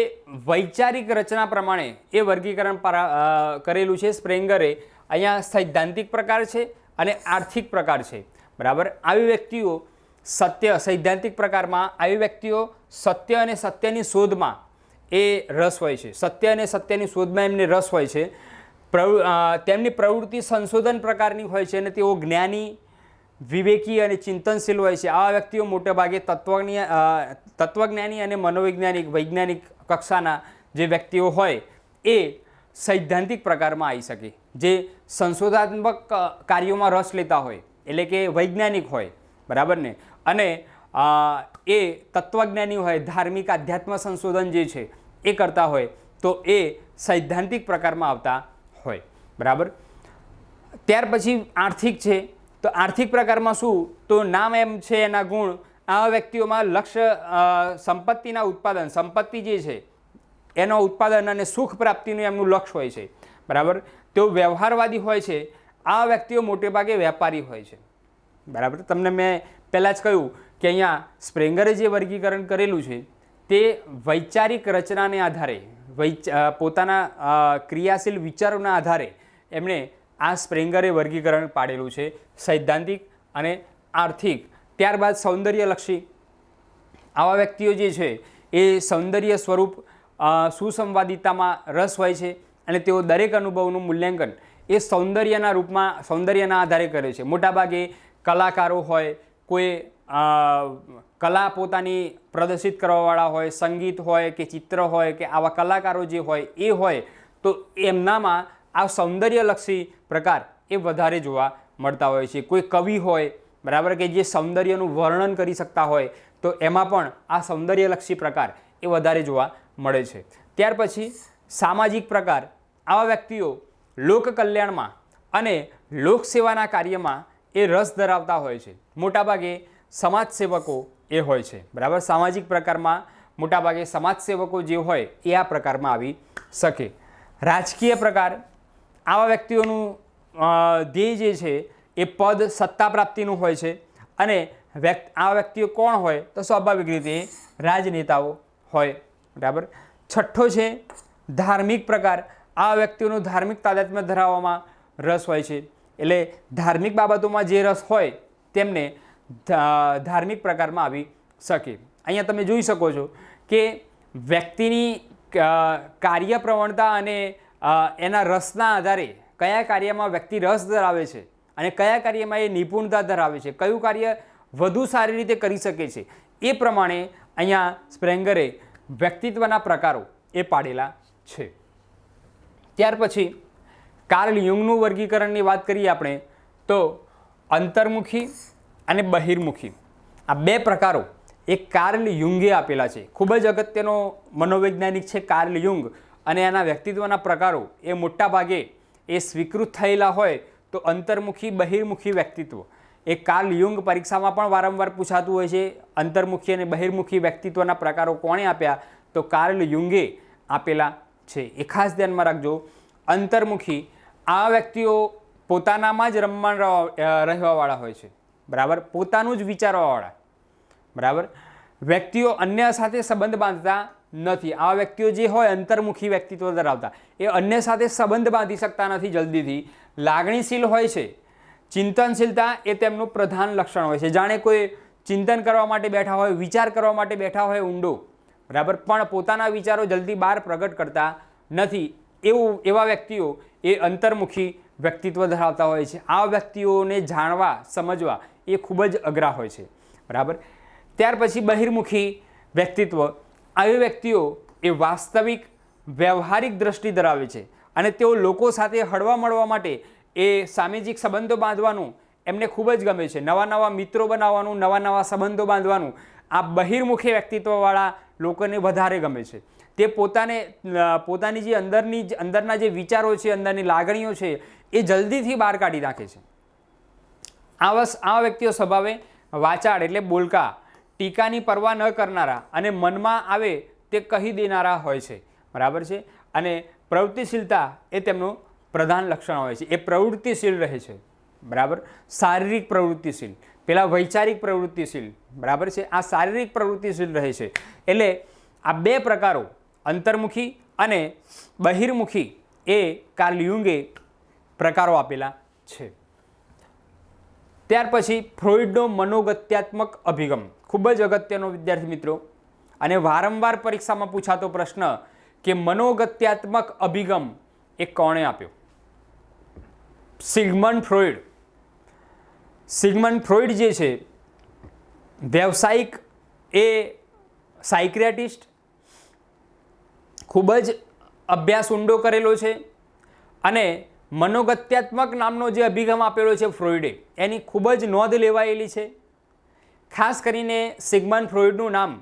વૈચારિક રચના પ્રમાણે એ વર્ગીકરણ કરેલું છે સ્પ્રેંગરે. અહીંયા સૈદ્ધાંતિક પ્રકાર છે અને આર્થિક પ્રકાર છે, બરાબર. આવી વ્યક્તિઓ સૈદ્ધાંતિક પ્રકારમાં આવી વ્યક્તિઓ સત્ય અને સત્યની શોધમાં એ રસ હોય છે. સત્ય અને સત્યની શોધમાં એમને રસ હોય છે. તેમની પ્રવૃત્તિ સંશોધન પ્રકારની હોય છે અને તેઓ જ્ઞાની, વિવેકી અને ચિંતનશીલ હોય છે. આવા વ્યક્તિઓ મોટેભાગે તત્વજ્ઞાની અને વૈજ્ઞાનિક કક્ષાના જે વ્યક્તિઓ હોય એ સૈદ્ધાંતિક પ્રકારમાં આવી શકે, જે સંશોધનાત્મક કાર્યોમાં રસ લેતા હોય, એટલે કે વૈજ્ઞાનિક હોય, બરાબર ને. અને એ તત્વજ્ઞાની હોય, ધાર્મિક આધ્યાત્મ સંશોધન જે છે એ કરતા હોય તો એ સૈદ્ધાંતિક પ્રકારમાં આવતા હોય, બરાબર. ત્યાર પછી આર્થિક છે. તો આર્થિક પ્રકારમાં શું, તો નામ એમ છે એના ગુણ. આવા વ્યક્તિઓમાં લક્ષ્ય સંપત્તિના ઉત્પાદન, સંપત્તિ જે છે એનો ઉત્પાદન અને સુખ પ્રાપ્તિનું એમનું લક્ષ્ય હોય છે, બરાબર. તેઓ વ્યવહારવાદી હોય છે. આ વ્યક્તિઓ મોટેભાગે વેપારી હોય છે, બરાબર. તમને મેં પહેલાં જ કહ્યું કે અહીંયા સ્પ્રેંગરે જે વર્ગીકરણ કરેલું છે તે વૈચારિક રચનાને આધારે, પોતાના ક્રિયાશીલ વિચારોના આધારે એમણે આ સ્પ્રેંગરે વર્ગીકરણ પાડેલું છે, સૈદ્ધાંતિક અને આર્થિક. ત્યારબાદ સૌંદર્યલક્ષી. આવા વ્યક્તિઓ જે છે એ સૌંદર્ય સ્વરૂપ, સુસંવાદિતામાં રસ હોય છે અને તેઓ દરેક અનુભવનું મૂલ્યાંકન એ સૌંદર્યના રૂપમાં, સૌંદર્યના આધારે કરે છે. મોટાભાગે કલાકારો હોય, કોઈ કલા પોતાની પ્રદર્શિત કરવાવાળા હોય, સંગીત હોય કે ચિત્ર હોય કે આવા કલાકારો જે હોય એ હોય તો એમનામાં આ સૌંદર્યલક્ષી પ્રકાર એ વધારે જોવા મળતા હોય છે. કોઈ કવિ હોય, બરાબર, કે જે સૌંદર્યનું વર્ણન કરી શકતા હોય તો એમાં પણ આ સૌંદર્યલક્ષી પ્રકાર એ વધારે જોવા મળે છે. ત્યાર પછી સામાજિક પ્રકાર. આવા વ્યક્તિઓ લોકકલ્યાણમાં અને લોકસેવાના કાર્યમાં એ રસ ધરાવતા હોય છે. મોટાભાગે સમાજસેવકો એ હોય છે, બરાબર. સામાજિક પ્રકારમાં મોટાભાગે સમાજસેવકો જે હોય એ આ પ્રકારમાં આવી શકે. રાજકીય પ્રકાર. આવા વ્યક્તિઓનું ધ્યેય જે છે એ પદ, સત્તા પ્રાપ્તિનું હોય છે અને આ વ્યક્તિઓ કોણ હોય તો સ્વાભાવિક રીતે રાજનેતાઓ હોય, બરાબર. છઠ્ઠો છે ધાર્મિક પ્રકાર. આ વ્યક્તિઓનું ધાર્મિક તાદાત્મ્ય ધરાવવામાં રસ હોય છે, એટલે ધાર્મિક બાબતોમાં જે રસ હોય તેમને ધાર્મિક પ્રકારમાં આવી શકે. અહીંયા તમે જોઈ શકો છો કે વ્યક્તિની કાર્ય પ્રવણતા અને એના રસના આધારે કયા કાર્યમાં વ્યક્તિ રસ ધરાવે છે અને કયા કાર્યમાં એ નિપુણતા ધરાવે છે, કયું કાર્ય વધુ સારી રીતે કરી શકે છે, એ પ્રમાણે અહીંયા સ્પ્રેંગરે વ્યક્તિત્વના પ્રકારો એ પાડેલા છે. ત્યાર પછી કાર્લ યુંગનું વર્ગીકરણની વાત કરીએ આપણે તો અંતર્મુખી અને બહિર્મુખી આ બે પ્રકારો એ કાર્લ યુંગે આપેલા છે. ખૂબ જ અગત્યનો મનોવૈજ્ઞાનિક છે કાર્લ યુંગ અને એના વ્યક્તિત્વના પ્રકારો એ મોટા ભાગે એ સ્વીકૃત થયેલા હોય તો અંતર્મુખી બહિર્મુખી વ્યક્તિત્વ એ કાર્લ યુંગ પરીક્ષામાં પણ વારંવાર પૂછાતું હોય છે. અંતર્મુખી અને બહિર્મુખી વ્યક્તિત્વના પ્રકારો કોણે આપ્યા તો કાર્લ યુંગે આપેલા છે. એ ખાસ ધ્યાનમાં રાખજો. અંતર્મુખી આ વ્યક્તિઓ પોતાનામાં જ રમમાણ રહેવાવાળા હોય છે, બરાબર, પોતાનું જ વિચારવાવાળા, બરાબર. વ્યક્તિઓ અન્ય સાથે સંબંધ બાંધતા નથી. આવા વ્યક્તિઓ જે હોય અંતર્મુખી વ્યક્તિત્વ ધરાવતા એ અન્ય સાથે સંબંધ બાંધી શકતા નથી જલ્દીથી. લાગણીશીલ હોય છે. ચિંતનશીલતા એ તેમનું પ્રધાન લક્ષણ હોય છે. જાણે કોઈ ચિંતન કરવા માટે બેઠા હોય, વિચાર કરવા માટે બેઠા હોય ઊંડો, બરાબર, પણ પોતાના વિચારો જલ્દી બહાર પ્રગટ કરતા નથી. એવા વ્યક્તિઓ એ અંતર્મુખી વ્યક્તિત્વ ધરાવતા હોય છે. આ વ્યક્તિઓને જાણવા સમજવા એ ખૂબ જ અઘરા હોય છે, બરાબર. ત્યાર પછી બહિર્મુખી વ્યક્તિત્વ આવી વ્યક્તિઓ એ વાસ્તવિક વ્યવહારિક દ્રષ્ટિ ધરાવે છે અને તેઓ લોકો સાથે હળવા મળવા માટે એ સામાજિક સંબંધો બાંધવાનું એમને ખૂબ જ ગમે છે. નવા નવા મિત્રો બનાવવાનું, નવા નવા સંબંધો બાંધવાનું આ બહિર્મુખી વ્યક્તિત્વવાળા લોકોને વધારે ગમે છે. તે પોતાની જે અંદરના જે વિચારો છે, અંદરની લાગણીઓ છે એ જલ્દીથી બહાર કાઢી નાખે છે. આવા વ્યક્તિઓ સ્વભાવે વાચાળ એટલે બોલકા, ટીકાની પરવા ન કરનારા અને મનમાં આવે તે કહી દેનારા હોય છે, બરાબર છે. અને પ્રવૃત્તિશીલતા એ તેમનું પ્રધાન લક્ષણ હોય છે. એ પ્રવૃત્તિશીલ રહે છે, બરાબર. શારીરિક પ્રવૃત્તિશીલ, પેલા વૈચારિક પ્રવૃત્તિશીલ, બરાબર છે. આ શારીરિક પ્રવૃત્તિશીલ રહે છે. એટલે આ બે પ્રકારો અંતર્મુખી અને બહિર્મુખી એ કાર્લ યુંગે પ્રકારો આપેલા છે. ત્યાર પછી ફ્રોઈડનો મનોગત્યાત્મક અભિગમ ખૂબ જ અગત્યનો વિદ્યાર્થી મિત્રો અને વારંવાર પરીક્ષામાં પૂછાતો પ્રશ્ન કે મનોગત્યાત્મક અભિગમ એ કોણે આપ્યો? સિગમન્ડ ફ્રોઈડ. સિગમન્ડ ફ્રોઈડ જે છે વ્યવસાયિક એ સાયક્રિયાટિસ્ટ, ખૂબ જ અભ્યાસ ઊંડો કરેલો છે અને મનોગત્યાત્મક નામનો જે અભિગમ આપેલો છે ફ્રોઈડે એની ખૂબ જ નોંધ લેવાયેલી છે. ખાસ કરીને સિગમન્ડ ફ્રોઈડનું નામ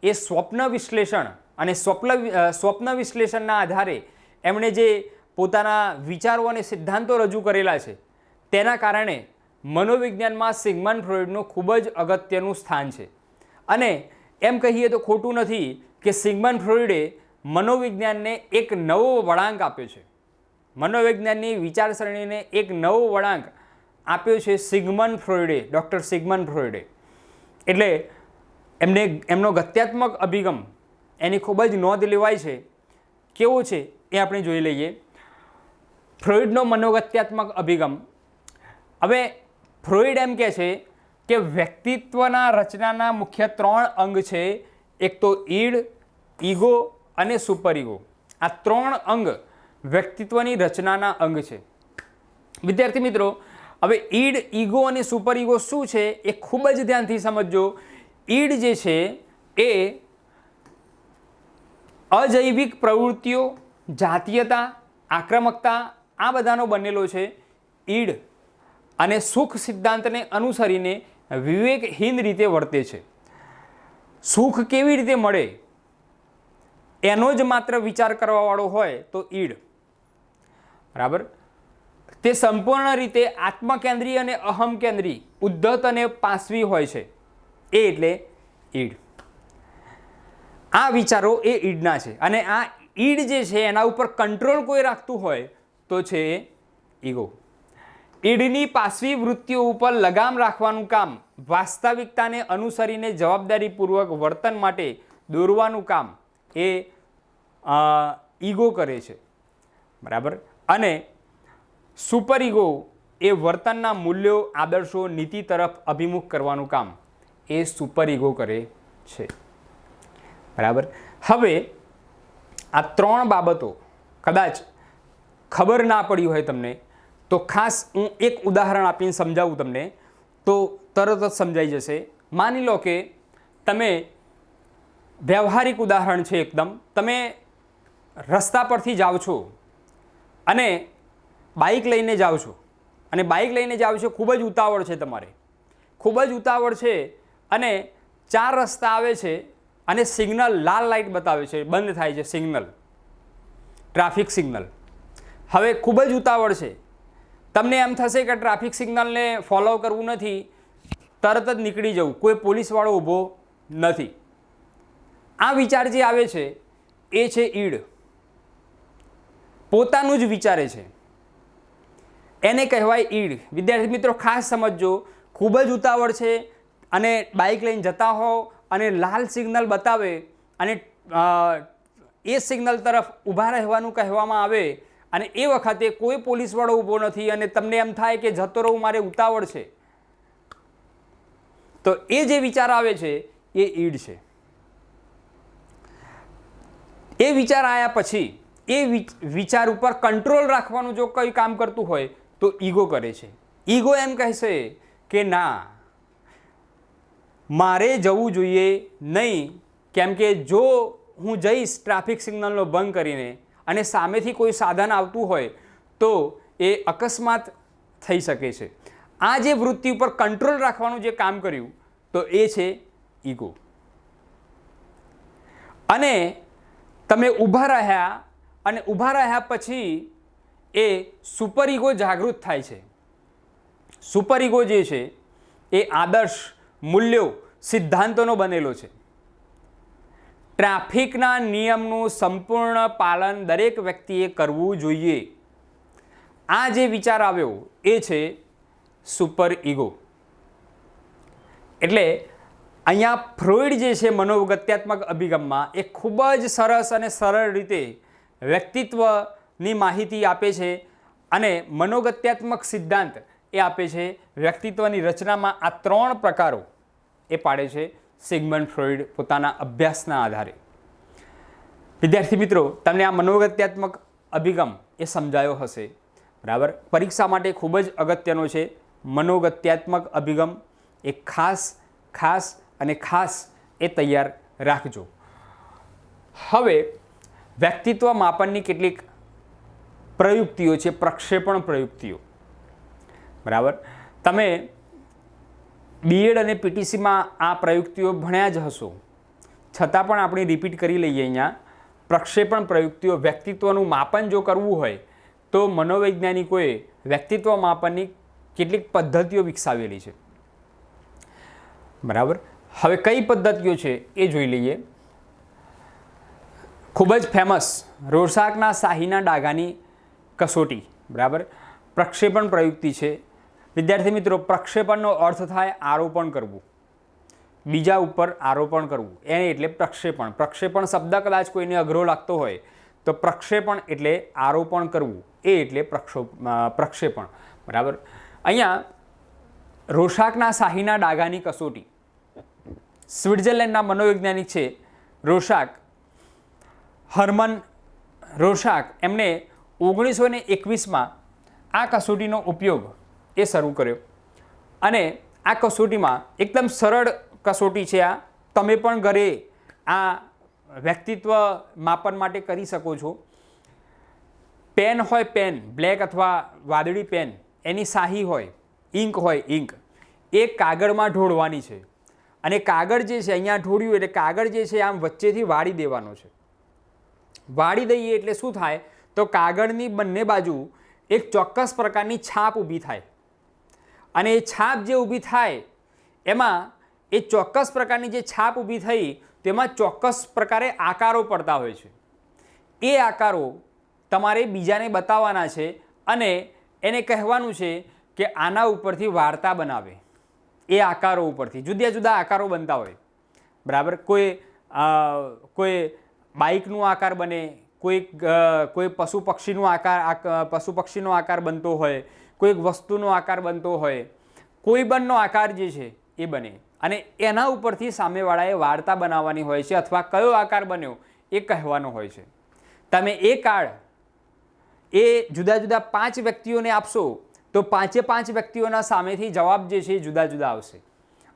એ સ્વપ્ન વિશ્લેષણ અને સ્વપ્ન વિશ્લેષણના આધારે એમણે જે પોતાના વિચારો અને સિદ્ધાંતો રજૂ કરેલા છે તેના કારણે મનોવિજ્ઞાનમાં સિગમન્ડ ફ્રોઈડનું ખૂબ જ અગત્યનું સ્થાન છે. અને એમ કહીએ તો ખોટું નથી કે સિગમન્ડ ફ્રોઈડે મનોવિજ્ઞાનને એક નવો વળાંક આપ્યો છે. મનોવિજ્ઞાનની વિચારસરણીને એક નવો વળાંક આપ્યો છે સિગમન્ડ ફ્રોઈડે, ડૉક્ટર સિગમન્ડ ફ્રોઈડે. એટલે એમનો ગત્યાત્મક અભિગમ એની ખૂબ જ નોંધ લેવાય છે. કેવો છે એ આપણે જોઈ લઈએ. ફ્રોઈડનો મનોગત્યાત્મક અભિગમ. હવે ફ્રોઈડ એમ કહે છે કે વ્યક્તિત્વના રચનાના મુખ્ય 3 અંગ છે. એક તો ઈડ, ઈગો અને સુપર ઈગો. આ 3 અંગ વ્યક્તિત્વની રચનાના અંગ છે. વિદ્યાર્થી મિત્રો, હવે ઈડ, ઈગો અને સુપર ઈગો શું છે એ ખૂબ જ ધ્યાનથી સમજજો. ઈડ જે છે એ અજૈવિક પ્રવૃત્તિઓ, જાતીયતા, આક્રમકતા આ બધાનો બનેલો છે ઈડ. અને સુખ સિદ્ધાંતને અનુસરીને વિવેકહીન રીતે વર્તે છે. સુખ કેવી રીતે મળે એનો જ માત્ર વિચાર કરવાવાળો હોય તો ઈડ, બરાબર. તે સંપૂર્ણ રીતે આત્મકેન્દ્રી અને અહમકેન્દ્રી, ઉદ્ધત અને પાશવી હોય છે. એ એટલે ઈડ. આ વિચારો એ ઈડના છે. અને આ ઈડ જે છે એના ઉપર કંટ્રોલ કોઈ રાખતું હોય તો છે ઈગો. ઈડની પાશવી વૃત્તિઓ ઉપર લગામ રાખવાનું કામ, વાસ્તવિકતાને અનુસરીને જવાબદારીપૂર્વક વર્તન માટે દોરવાનું કામ એ ઈગો કરે છે, બરાબર. અને સુપર ઈગો એ વર્તનના મૂલ્યો, આદર્શો, નીતિ તરફ અભિમુખ કરવાનું કામ એ સુપર ઈગો કરે છે, બરાબર. હવે આ 3 બાબતો કદાચ ખબર ના પડી હોય તમને તો ખાસ હું એક ઉદાહરણ આપીને સમજાવું તમને તો તરત જ સમજાઈ જશે. માની લો કે તમે વ્યવહારિક ઉદાહરણ છે એકદમ. તમે રસ્તા પરથી જાઓ છો અને બાઇક લઈને જાઓ છો અને બાઇક લઈને જાઓ છો, ખૂબ જ ઉતાવળ છે, તમારે ખૂબ જ ઉતાવળ છે અને 4 રસ્તા આવે છે અને સિગ્નલ લાલ લાઇટ બતાવે છે, બંધ થાય છે સિગ્નલ, ટ્રાફિક સિગ્નલ. હવે ખૂબ જ ઉતાવળ છે, તમને એમ થશે કે ટ્રાફિક સિગ્નલને ફોલો કરવું નથી, તરત જ નીકળી જવું, કોઈ પોલીસવાળો ઊભો નથી. આ વિચાર જે આવે છે એ છે ઈડ. પોતાનું જ વિચારે છે, એને કહેવાય ઈડ. વિદ્યાર્થી મિત્રો ખાસ સમજજો, ખૂબ જ ઉતાવળ છે અને બાઇક લઈને જતા હો અને લાલ સિગ્નલ બતાવે અને એ સિગ્નલ તરફ ઊભા રહેવાનું કહેવામાં આવે અને એ વખતે કોઈ પોલીસવાળો ઊભો નથી અને તમને એમ થાય કે જતો રહું, મારે ઉતાવળ છે, તો એ જે વિચાર આવે છે એ ઈડ છે. એ વિચાર આવ્યા પછી એ વિચાર ઉપર કંટ્રોલ રાખવાનું જો કંઈ કામ કરતું હોય તો ઈગો કરે છે. ઈગો એમ કહેશે કે ના, મારે જવું જોઈએ નહીં, કેમ કે જો હું જઈશ ટ્રાફિક સિગ્નલનો ભંગ કરીને અને સામેથી કોઈ સાધન આવતું હોય તો એ અકસ્માત થઈ શકે છે. આ જે વૃત્તિ ઉપર કંટ્રોલ રાખવાનું જે કામ કર્યું તો એ છે ઈગો. અને તમે ઊભા રહ્યા અને ઊભા રહ્યા પછી એ સુપર ઈગો જાગૃત થાય છે. સુપર ઈગો જે છે એ આદર્શ, મૂલ્યો, સિદ્ધાંતોનો બનેલો છે. ટ્રાફિકના નિયમનું સંપૂર્ણ પાલન દરેક વ્યક્તિએ કરવું જોઈએ. આ જે વિચાર આવ્યો એ છે સુપર ઈગો. એટલે અહીંયા ફ્રોઈડ જે છે મનોવૈજ્ઞાત્મક અભિગમમાં એ ખૂબ જ સરસ અને સરળ રીતે વ્યક્તિત્વની માહિતી આપે છે અને મનોવૈજ્ઞાત્મક સિદ્ધાંત એ આપે છે. વ્યક્તિત્વની રચનામાં આ 3 પ્રકારો એ પાડે છે સિગમન્ડ ફ્રોઈડ પોતાના અભ્યાસના આધારે. વિદ્યાર્થી મિત્રો, તમને આ મનોવૈજ્ઞાત્મક અભિગમ એ સમજાયો હશે, બરાબર? પરીક્ષા માટે ખૂબ જ અગત્યનો છે મનોવૈજ્ઞાત્મક અભિગમ. એ ખાસ એ તૈયાર રાખજો. હવે વ્યક્તિત્વ માપનની કેટલીક પ્રયુક્તિઓ છે, પ્રક્ષેપણ પ્રયુક્તિઓ, બરાબર? તમે બીએડ અને પીટીસીમાં આ પ્રયુક્તિઓ ભણ્યા જ હશો, છતાં પણ આપણે રિપીટ કરી લઈએ. અહીંયા પ્રક્ષેપણ પ્રયુક્તિઓ, વ્યક્તિત્વનું માપન જો કરવું હોય તો મનોવૈજ્ઞાનિકોએ વ્યક્તિત્વ માપનની કેટલીક પદ્ધતિઓ વિકસાવેલી છે, બરાબર? હવે કઈ પદ્ધતિઓ છે એ જોઈ લઈએ. ખૂબ જ ફેમસ રોર્સાકના શાહીના ડાઘાની કસોટી, બરાબર? પ્રક્ષેપણ પ્રયુક્તિ છે. વિદ્યાર્થી મિત્રો, પ્રક્ષેપણનો અર્થ થાય આરોપણ કરવું, બીજા ઉપર આરોપણ કરવું, એને એટલે પ્રક્ષેપણ. પ્રક્ષેપણ શબ્દ કદાચ કોઈને અઘરો લાગતો હોય તો પ્રક્ષેપણ એટલે આરોપણ કરવું, એ એટલે પ્રક્ષેપણ, બરાબર? અહીંયા રોર્સાકના શાહીના ડાઘાની કસોટી, સ્વિટ્ઝરલેન્ડના મનોવૈજ્ઞાનિક છે રોર્સાક, હર્મન રોર્સાક, એમને 1921માં આ કસોટીનો ઉપયોગ એ શરૂ કર્યો. અને આ કસોટીમાં એકદમ સરળ કસોટી છે આ. તમે પણ ઘરે આ વ્યક્તિત્વ માપન માટે કરી શકો છો. પેન હોય, પેન બ્લેક અથવા વાદળી પેન, એની શાહી હોય, ઇંક હોય, ઇંક એ કાગળમાં ઢોળવાની છે. અને કાગળ જે છે અહીંયા ઢોળ્યું એટલે કાગળ જે છે આમ વચ્ચેથી વાળી દેવાનો છે. વાળી દઈએ એટલે શું થાય તો કાગળની બંને બાજુ એક ચોક્કસ પ્રકારની છાપ ઊભી થાય. અને એ છાપ જે ઊભી થાય એમાં એ ચોક્કસ પ્રકારની જે છાપ ઊભી થઈ તેમાં ચોક્કસ પ્રકારે આકારો પડતા હોય છે. એ આકારો તમારે બીજાને બતાવવાના છે અને એને કહેવાનું છે કે આના ઉપરથી વાર્તા બનાવે. એ આકારો ઉપરથી જુદા જુદા આકારો બનતા હોય, બરાબર? કોઈ બાઇકનો આકાર બને, કોઈ પશુ પક્ષીનો આકાર બનતો હોય, કોઈક વસ્તુનો આકાર બનતો હોય, કોઈ બંનો આકાર જે છે એ બને અને એના ઉપરથી સામેવાળાએ વાર્તા બનાવવાની હોય છે અથવા કયો આકાર બન્યો એ કહેવાનો હોય છે. તમે એ કાર્ડ એ જુદા જુદા 5 વ્યક્તિઓને આપશો તો 5 વ્યક્તિઓના સામેથી જવાબ જે છે એ જુદા જુદા આવશે.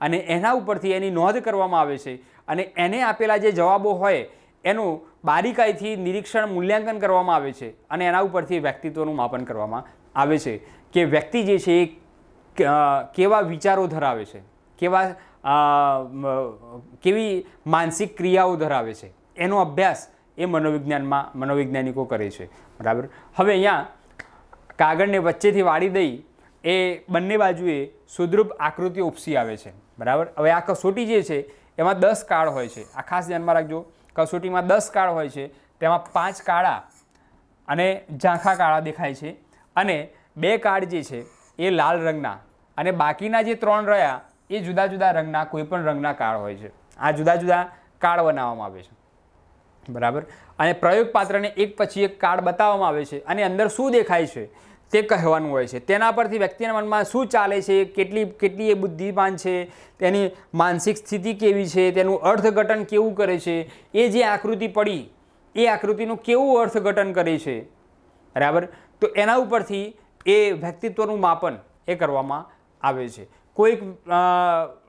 અને એના ઉપરથી એની નોંધ કરવામાં આવે છે અને એને આપેલા જે જવાબો હોય એનું બારીકાઈથી નિરીક્ષણ મૂલ્યાંકન કરવામાં આવે છે અને એના ઉપરથી વ્યક્તિત્વનું માપન કરવામાં આવે છે કે વ્યક્તિ જે છે એ કેવા વિચારો ધરાવે છે, કેવી માનસિક ક્રિયાઓ ધરાવે છે, એનો અભ્યાસ એ મનોવૈજ્ઞાનિકો કરે છે. બરાબર. હવે અહીંયા કાગળને વચ્ચેથી વાળી દઈ એ બંને બાજુએ સુદ્રુપ આકૃતિઓ ઉપસી આવે છે. બરાબર. હવે આ કસોટી જે છે એમાં 10 કાર્ડ હોય છે. આ ખાસ ધ્યાનમાં રાખજો, કસોટીમાં 10 કાર્ડ હોય છે, તેમાં 5 કાળા અને ઝાંખા કાળા દેખાય છે અને 2 કાર્ડ જે છે એ લાલ રંગના અને બાકીના જે 3 રહ્યા એ જુદા જુદા રંગના કોઈ પણ રંગના કાર્ડ હોય છે. આ જુદા જુદા કાર્ડ બનાવવામાં આવે છે. બરાબર. અને પ્રયોગપાત્રને એક પછી એક કાર્ડ બતાવવામાં આવે છે અને અંદર શું દેખાય છે તે કહેવાનું હોય છે. તેના પરથી વ્યક્તિના મનમાં શું ચાલે છે, કેટલી એ બુદ્ધિમાન છે, તેની માનસિક સ્થિતિ કેવી છે, તેનું અર્થઘટન કેવું કરે છે, એ જે આકૃતિ પડી એ આકૃતિનું કેવું અર્થઘટન કરે છે. બરાબર. તો એના ઉપરથી એ વ્યક્તિત્વનું માપન એ કરવામાં આવે છે. કોઈક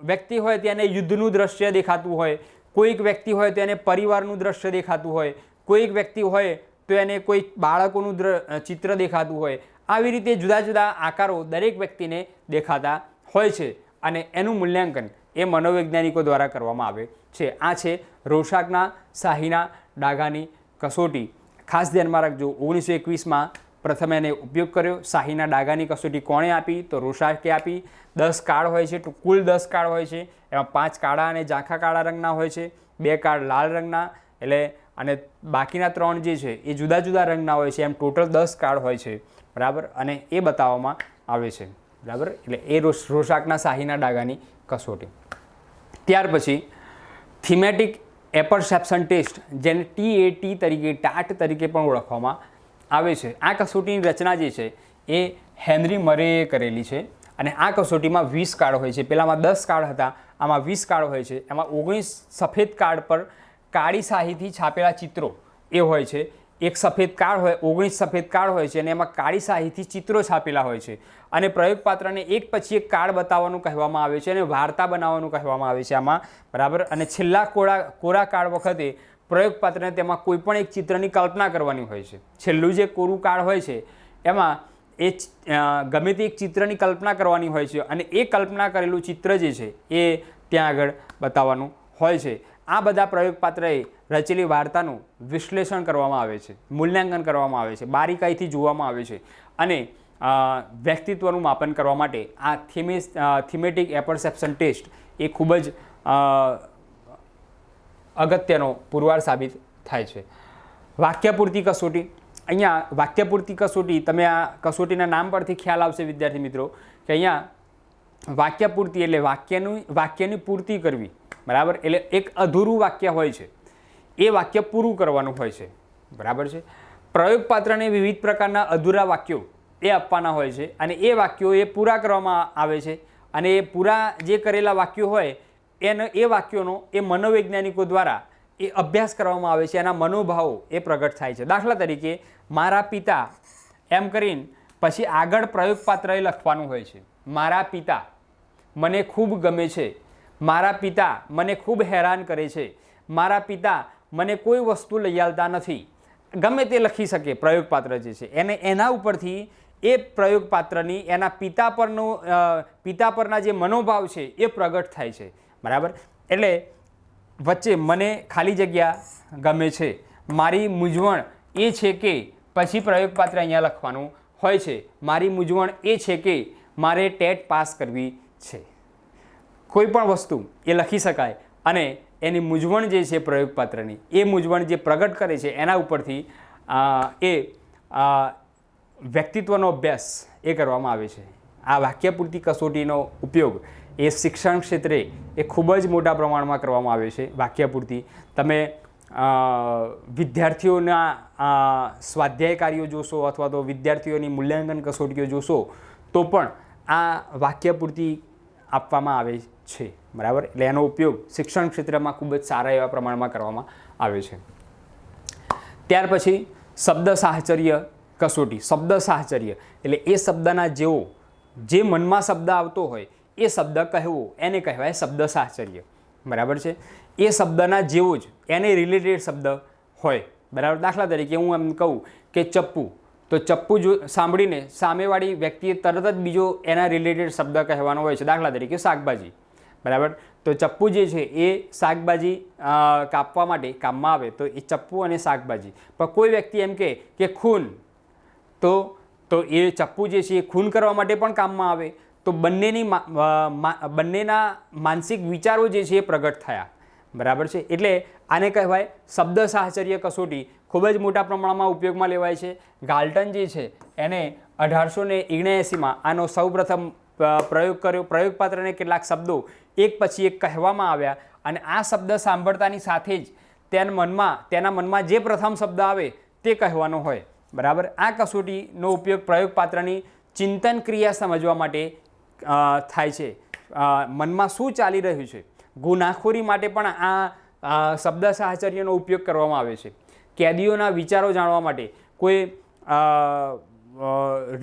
વ્યક્તિ હોય તેને યુદ્ધનું દ્રશ્ય દેખાતું હોય, કોઈક વ્યક્તિ હોય તો એને પરિવારનું દ્રશ્ય દેખાતું હોય, કોઈક વ્યક્તિ હોય તો એને કોઈ બાળકોનું ચિત્ર દેખાતું હોય. આવી રીતે જુદા જુદા આકારો દરેક વ્યક્તિને દેખાતા હોય છે અને એનું મૂલ્યાંકન એ મનોવૈજ્ઞાનિકો દ્વારા કરવામાં આવે છે. આ છે રોશાકના શાહીના ડાઘાની કસોટી. ખાસ ધ્યાનમાં રાખજો, 1921માં પ્રથમ એને ઉપયોગ કર્યો. શાહીના ડાઘાની કસોટી કોણે આપી? તો રોશાકે આપી. 10 કાર્ડ હોય છે, કુલ 10 કાર્ડ હોય છે. એમાં 5 કાળા અને ઝાંખા કાળા રંગના હોય છે, 2 કાર્ડ લાલ રંગના અને બાકીના 3 જે છે એ જુદા જુદા રંગના હોય છે. એમ ટોટલ 10 કાર્ડ હોય છે. બરાબર. અને એ બતાવવામાં આવે છે. બરાબર. એટલે એ રોશાકના શાહીના ડાઘાની કસોટી. ત્યાર પછી થીમેટિક એપરસેપ્શન ટેસ્ટ, જેને TAT તરીકે ટાટ તરીકે પણ ઓળખવામાં આવે છે. આ કસોટીની રચના જે છે એ હેનરી મરેએ કરેલી છે અને આ કસોટીમાં 20 કાર્ડ હોય છે. પહેલામાં 10 કાર્ડ હતા, આમાં 20 કાર્ડ હોય છે. એમાં 19 સફેદ કાર્ડ પર કાળી શાહીથી છાપેલા ચિત્રો એ હોય છે. એક સફેદ કાર્ડ હોય, 19 સફેદ કાર્ડ હોય છે અને એમાં કાળી શાહીથી ચિત્રો છાપેલા હોય છે અને પ્રયોગપાત્રને એક પછી એક કાર્ડ બતાવવાનું કહેવામાં આવે છે અને વાર્તા બનાવવાનું કહેવામાં આવે છે આમાં. બરાબર. અને છેલ્લા કોરા કાર્ડ વખતે પ્રયોગપાત્રને તેમાં કોઈ પણ એક ચિત્રની કલ્પના કરવાની હોય છે. છેલ્લું જે કોરું કાર્ડ હોય છે એમાં એ ગમે તે એક ચિત્રની કલ્પના કરવાની હોય છે અને એ કલ્પના કરેલું ચિત્ર જે છે એ ત્યાં આગળ બતાવવાનું હોય છે. આ બધા પ્રયોગપાત્રએ રચેલી વાર્તાનું વિશ્લેષણ કરવામાં આવે છે, મૂલ્યાંકન કરવામાં આવે છે, બારીકાઈથી જોવામાં આવે છે અને વ્યક્તિત્વનું માપન કરવા માટે આ થીમેટિક એપરસેપ્શન ટેસ્ટ એ ખૂબ જ અગત્યનો પુરવાર સાબિત થાય છે. વાક્યપૂર્તિ કસોટી. અહીંયા વાક્યપૂર્તિ કસોટી, તમે આ કસોટીના નામ પરથી ખ્યાલ આવશે વિદ્યાર્થી મિત્રો કે અહીંયા વાક્યપૂર્તિ એટલે વાક્યની પૂર્તિ કરવી. બરાબર. એટલે એક અધૂરું વાક્ય હોય છે, એ વાક્ય પૂરું કરવાનું હોય છે. બરાબર છે. પ્રયોગપાત્રને વિવિધ પ્રકારના અધૂરા વાક્યો એ આપવાના હોય છે અને એ વાક્યો એ પૂરા કરવામાં આવે છે અને એ પૂરા જે કરેલા વાક્યો હોય એ વાક્યોનો એ મનોવૈજ્ઞાનિકો દ્વારા એ અભ્યાસ કરવામાં આવે છે. એના મનોભાવો એ પ્રગટ થાય છે. દાખલા તરીકે મારા પિતા એમ કરીને પછી આગળ પ્રયોગપાત્રએ લખવાનું હોય છે. મારા પિતા મને ખૂબ ગમે છે, મારા પિતા મને ખૂબ હેરાન કરે છે, મારા પિતા મને કોઈ વસ્તુ લઈ આવતા નથી. ગમે તે લખી શકે પ્રયોગપાત્ર જે છે એને એના ઉપરથી એ પ્રયોગપાત્રની એના પિતા પરના જે મનોભાવ છે એ પ્રગટ થાય છે. બરાબર. એટલે વચ્ચે મને ખાલી જગ્યા ગમે છે, મારી મૂંઝવણ એ છે કે પછી પ્રયોગપાત્ર અહીંયા લખવાનું હોય છે. મારી મૂંઝવણ એ છે કે મારે ટેટ પાસ કરવી છે. કોઈ પણ વસ્તુ એ લખી શકાય અને એની મૂંઝવણ જે છે પ્રયોગપાત્રની એ મૂંઝવણ જે પ્રગટ કરે છે એના ઉપરથી એ વ્યક્તિત્વનો અભ્યાસ એ કરવામાં આવે છે. આ વાક્યપૂર્તિ કસોટીનો ઉપયોગ એ શિક્ષણ ક્ષેત્રે એ ખૂબ જ મોટા પ્રમાણમાં કરવામાં આવે છે. વાક્યપૂર્તિ તમે વિદ્યાર્થીઓના સ્વાધ્યાય કાર્યો જોશો અથવા તો વિદ્યાર્થીઓની મૂલ્યાંકન કસોટીઓ જોશો તો પણ આ વાક્યપૂર્તિ આપવામાં આવે છે. બરાબર. એટલે એનો ઉપયોગ શિક્ષણ ક્ષેત્રમાં ખૂબ જ સારા એવા પ્રમાણમાં કરવામાં આવે છે. ત્યાર પછી શબ્દ સાહચર્ય કસોટી. શબ્દ સાહચર્ય એટલે એ શબ્દના જેવો જે મનમાં શબ્દ આવતો હોય એ શબ્દ કહેવો એને કહેવાય શબ્દ સાહચર્ય, બરાબર છે. એ શબ્દના જેવો જ એને રિલેટેડ શબ્દ હોય, બરાબર. દાખલા તરીકે હું એમ કહું કે ચપ્પુ, તો ચપ્પુ જો સાંભળીને સામેવાળી વ્યક્તિએ તરત જ બીજો એના રિલેટેડ શબ્દ કહેવાનો હોય છે. દાખલા તરીકે શાકભાજી, બરાબર. તો ચપ્પુ જે છે એ શાકભાજી કાપવા માટે કામમાં આવે, તો એ ચપ્પુ અને શાકભાજી. પણ કોઈ વ્યક્તિ એમ કે ખૂન, તો એ ચપ્પુ જે છે એ ખૂન કરવા માટે પણ કામમાં આવે. તો બંનેના માનસિક વિચારો જે છે એ પ્રગટ થયા, બરાબર છે. એટલે આને કહેવાય શબ્દ સાહચર્ય કસોટી. ખૂબ જ મોટા પ્રમાણમાં ઉપયોગમાં લેવાય છે. ગાલ્ટન જે છે એને 1879માં આનો સૌપ્રથમ પ્રયોગ કર્યો. પ્રયોગપાત્રને કેટલાક શબ્દો એક પછી એક કહેવામાં આવ્યા અને આ શબ્દ સાંભળતાની સાથે જ તેના મનમાં જે પ્રથમ શબ્દ આવે તે કહેવાનો હોય, બરાબર. આ કસોટીનો ઉપયોગ પ્રયોગપાત્રની ચિંતન ક્રિયા સમજવા માટે થાય છે. મનમાં શું ચાલી રહ્યું છે, ગુનાખોરી માટે પણ આ શબ્દ સાહચર્યનો ઉપયોગ કરવામાં આવે છે. કેદીઓના વિચારો જાણવા માટે, કોઈ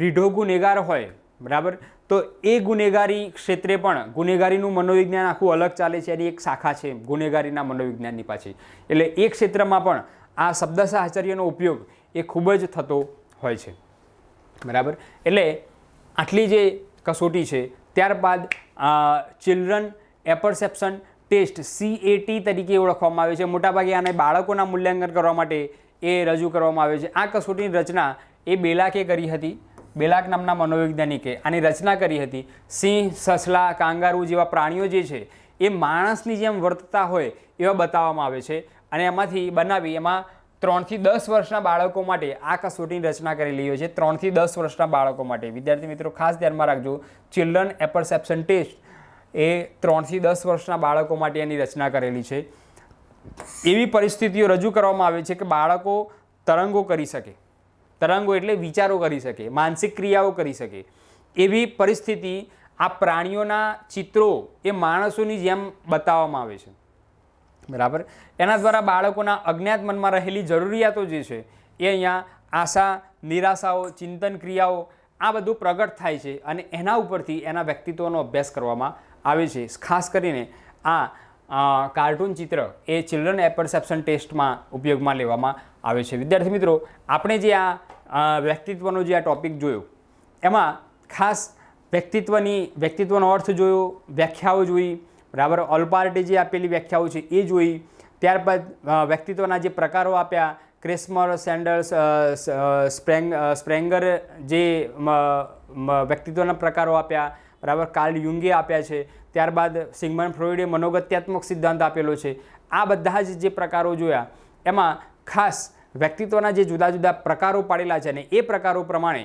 રીઢો ગુનેગાર હોય, બરાબર, તો એ ગુનેગારી ક્ષેત્રે પણ ગુનેગારીનું મનોવિજ્ઞાન આખું અલગ ચાલે છે. એની એક શાખા છે ગુનેગારીના મનોવિજ્ઞાનની પાછી. એટલે એ ક્ષેત્રમાં પણ આ શબ્દ સાહચર્યનો ઉપયોગ એ ખૂબ જ થતો હોય છે, બરાબર. એટલે આટલી જે કસોટી છે. ત્યારબાદ ચિલ્ડ્રન એપરસેપ્શન ટેસ્ટ CAT તરીકે ઓળખવામાં આવે છે. મોટાભાગે આને બાળકોના મૂલ્યાંકન કરવા માટે એ રજૂ કરવામાં આવે છે. આ કસોટીની રચના એ બેલાકે કરી હતી. બેલાક નામના મનોવૈજ્ઞાનિકે આની રચના કરી હતી. સિંહ, સસલા, કાંગારૂ જેવા પ્રાણીઓ જે છે એ માણસની જેમ વર્તતા હોય એવા બતાવવામાં આવે છે અને એમાંથી બનાવી એમાં 3 થી 10 વર્ષના બાળકો માટે આ કસોટીની રચના કરેલી હોય છે. 3 થી 10 વર્ષના બાળકો માટે. વિદ્યાર્થી મિત્રો ખાસ ધ્યાનમાં રાખજો, ચિલ્ડ્રન એપરસેપ્શન ટેસ્ટ એ 3 થી 10 વર્ષના બાળકો માટે એની રચના કરેલી છે. એવી પરિસ્થિતિઓ રજૂ કરવામાં આવે છે કે બાળકો તરંગો કરી શકે. તરંગો એટલે વિચારો કરી શકે, માનસિક ક્રિયાઓ કરી શકે. એવી પરિસ્થિતિ આ પ્રાણીઓના ચિત્રો એ માણસોની જેમ બતાવવામાં આવે છે, બરાબર. એના દ્વારા બાળકોના અજ્ઞાત મનમાં રહેલી જરૂરિયાતો જે છે એ અહીંયા આશા, નિરાશાઓ, ચિંતન ક્રિયાઓ આ બધું પ્રગટ થાય છે અને એના ઉપરથી એના વ્યક્તિત્વનો અભ્યાસ કરવામાં આવે છે. ખાસ કરીને આ કાર્ટૂન ચિત્ર એ ચિલ્ડ્રન એપરસેપ્શન ટેસ્ટમાં ઉપયોગમાં લેવામાં આવે છે. વિદ્યાર્થી મિત્રો, આપણે જે આ વ્યક્તિત્વનો જે આ ટોપિક જોયો એમાં ખાસ વ્યક્તિત્વનો અર્થ જોયો, વ્યાખ્યાઓ જોઈ, બરાબર. ઓલપાર્ટે જે આપેલી વ્યાખ્યાઓ છે એ જોઈ. ત્યારબાદ વ્યક્તિત્વના જે પ્રકારો આપ્યા, ક્રેસ્મર, સેન્ડર્સ, સ્પ્રેંગર જે વ્યક્તિત્વના પ્રકારો આપ્યા, બરાબર. કાર્લ યુંગે આપ્યા છે. ત્યારબાદ સિગમન્ડ ફ્રોઈડે મનોગત્યાત્મક સિદ્ધાંત આપેલો છે. આ બધા જ જે પ્રકારો જોયા એમાં ખાસ વ્યક્તિત્વના જે જુદા જુદા પ્રકારો પાડેલા છે ને એ પ્રકારો પ્રમાણે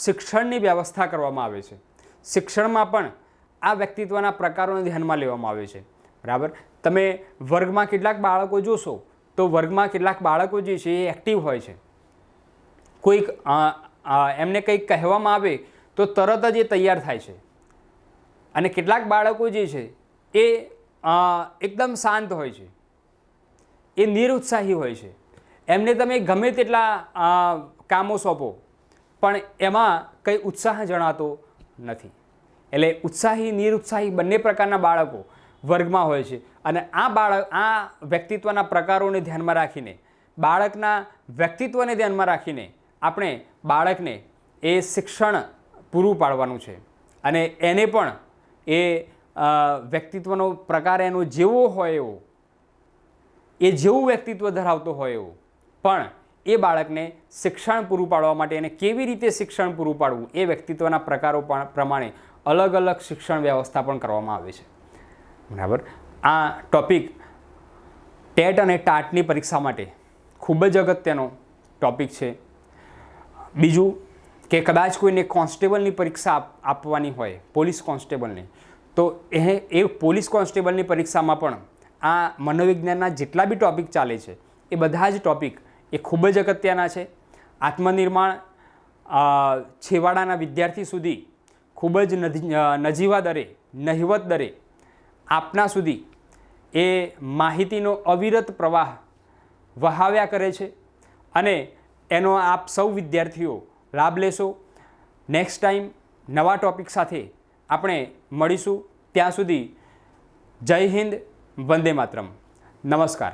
શિક્ષણની વ્યવસ્થા કરવામાં આવે છે. શિક્ષણમાં પણ આ વ્યક્તિત્વના પ્રકારોને ધ્યાનમાં લેવામાં આવે છે, બરાબર. તમે વર્ગમાં કેટલાક બાળકો જોશો તો વર્ગમાં કેટલાક બાળકો જે છે એ એક્ટિવ હોય છે. કોઈક એમને કંઈક કહેવામાં આવે તો તરત જ એ તૈયાર થાય છે અને કેટલાક બાળકો જે છે એ એકદમ શાંત હોય છે, એ નિરુત્સાહી હોય છે. એમને તમે ગમે તેટલા કામો સોંપો પણ એમાં કંઈ ઉત્સાહ જણાતો નથી. એટલે ઉત્સાહી, નિરુત્સાહી બંને પ્રકારના બાળકો વર્ગમાં હોય છે અને આ વ્યક્તિત્વના પ્રકારોને ધ્યાનમાં રાખીને, બાળકના વ્યક્તિત્વને ધ્યાનમાં રાખીને આપણે બાળકને એ શિક્ષણ પૂરું પાડવાનું છે અને એને પણ એ વ્યક્તિત્વનો પ્રકાર એનો જેવો હોય એવો, એ જેવું વ્યક્તિત્વ ધરાવતો હોય એવો, પણ એ બાળકને શિક્ષણ પૂરું પાડવા માટે એને કેવી રીતે શિક્ષણ પૂરું પાડવું એ વ્યક્તિત્વના પ્રકારો પ્રમાણે અલગ અલગ શિક્ષણ વ્યવસ્થા પણ કરવામાં આવે છે, બરાબર. આ ટૉપિક ટેટ અને ટાટની પરીક્ષા માટે ખૂબ જ અગત્યનો ટૉપિક છે. બીજું કે કદાચ કોઈને કોન્સ્ટેબલની પરીક્ષા આપવાની હોય, પોલીસ કોન્સ્ટેબલની, તો એ પોલીસ કોન્સ્ટેબલની પરીક્ષામાં પણ આ મનોવિજ્ઞાનના જેટલા બી ટૉપિક ચાલે છે એ બધા જ ટૉપિક એ ખૂબ જ અગત્યના છે. આત્મનિર્માણ છેવાડાના વિદ્યાર્થી સુધી ખૂબ જ નજીવા દરે, નહિવત દરે આપના સુધી એ માહિતીનો અવિરત પ્રવાહ વહાવ્યા કરે છે અને એનો આપ સૌ વિદ્યાર્થીઓ લાભ લેશો. નેક્સ્ટ ટાઈમ નવા ટૉપિક સાથે આપણે મળીશું. ત્યાં સુધી જય હિન્દ, વંદે માતરમ. નમસ્કાર.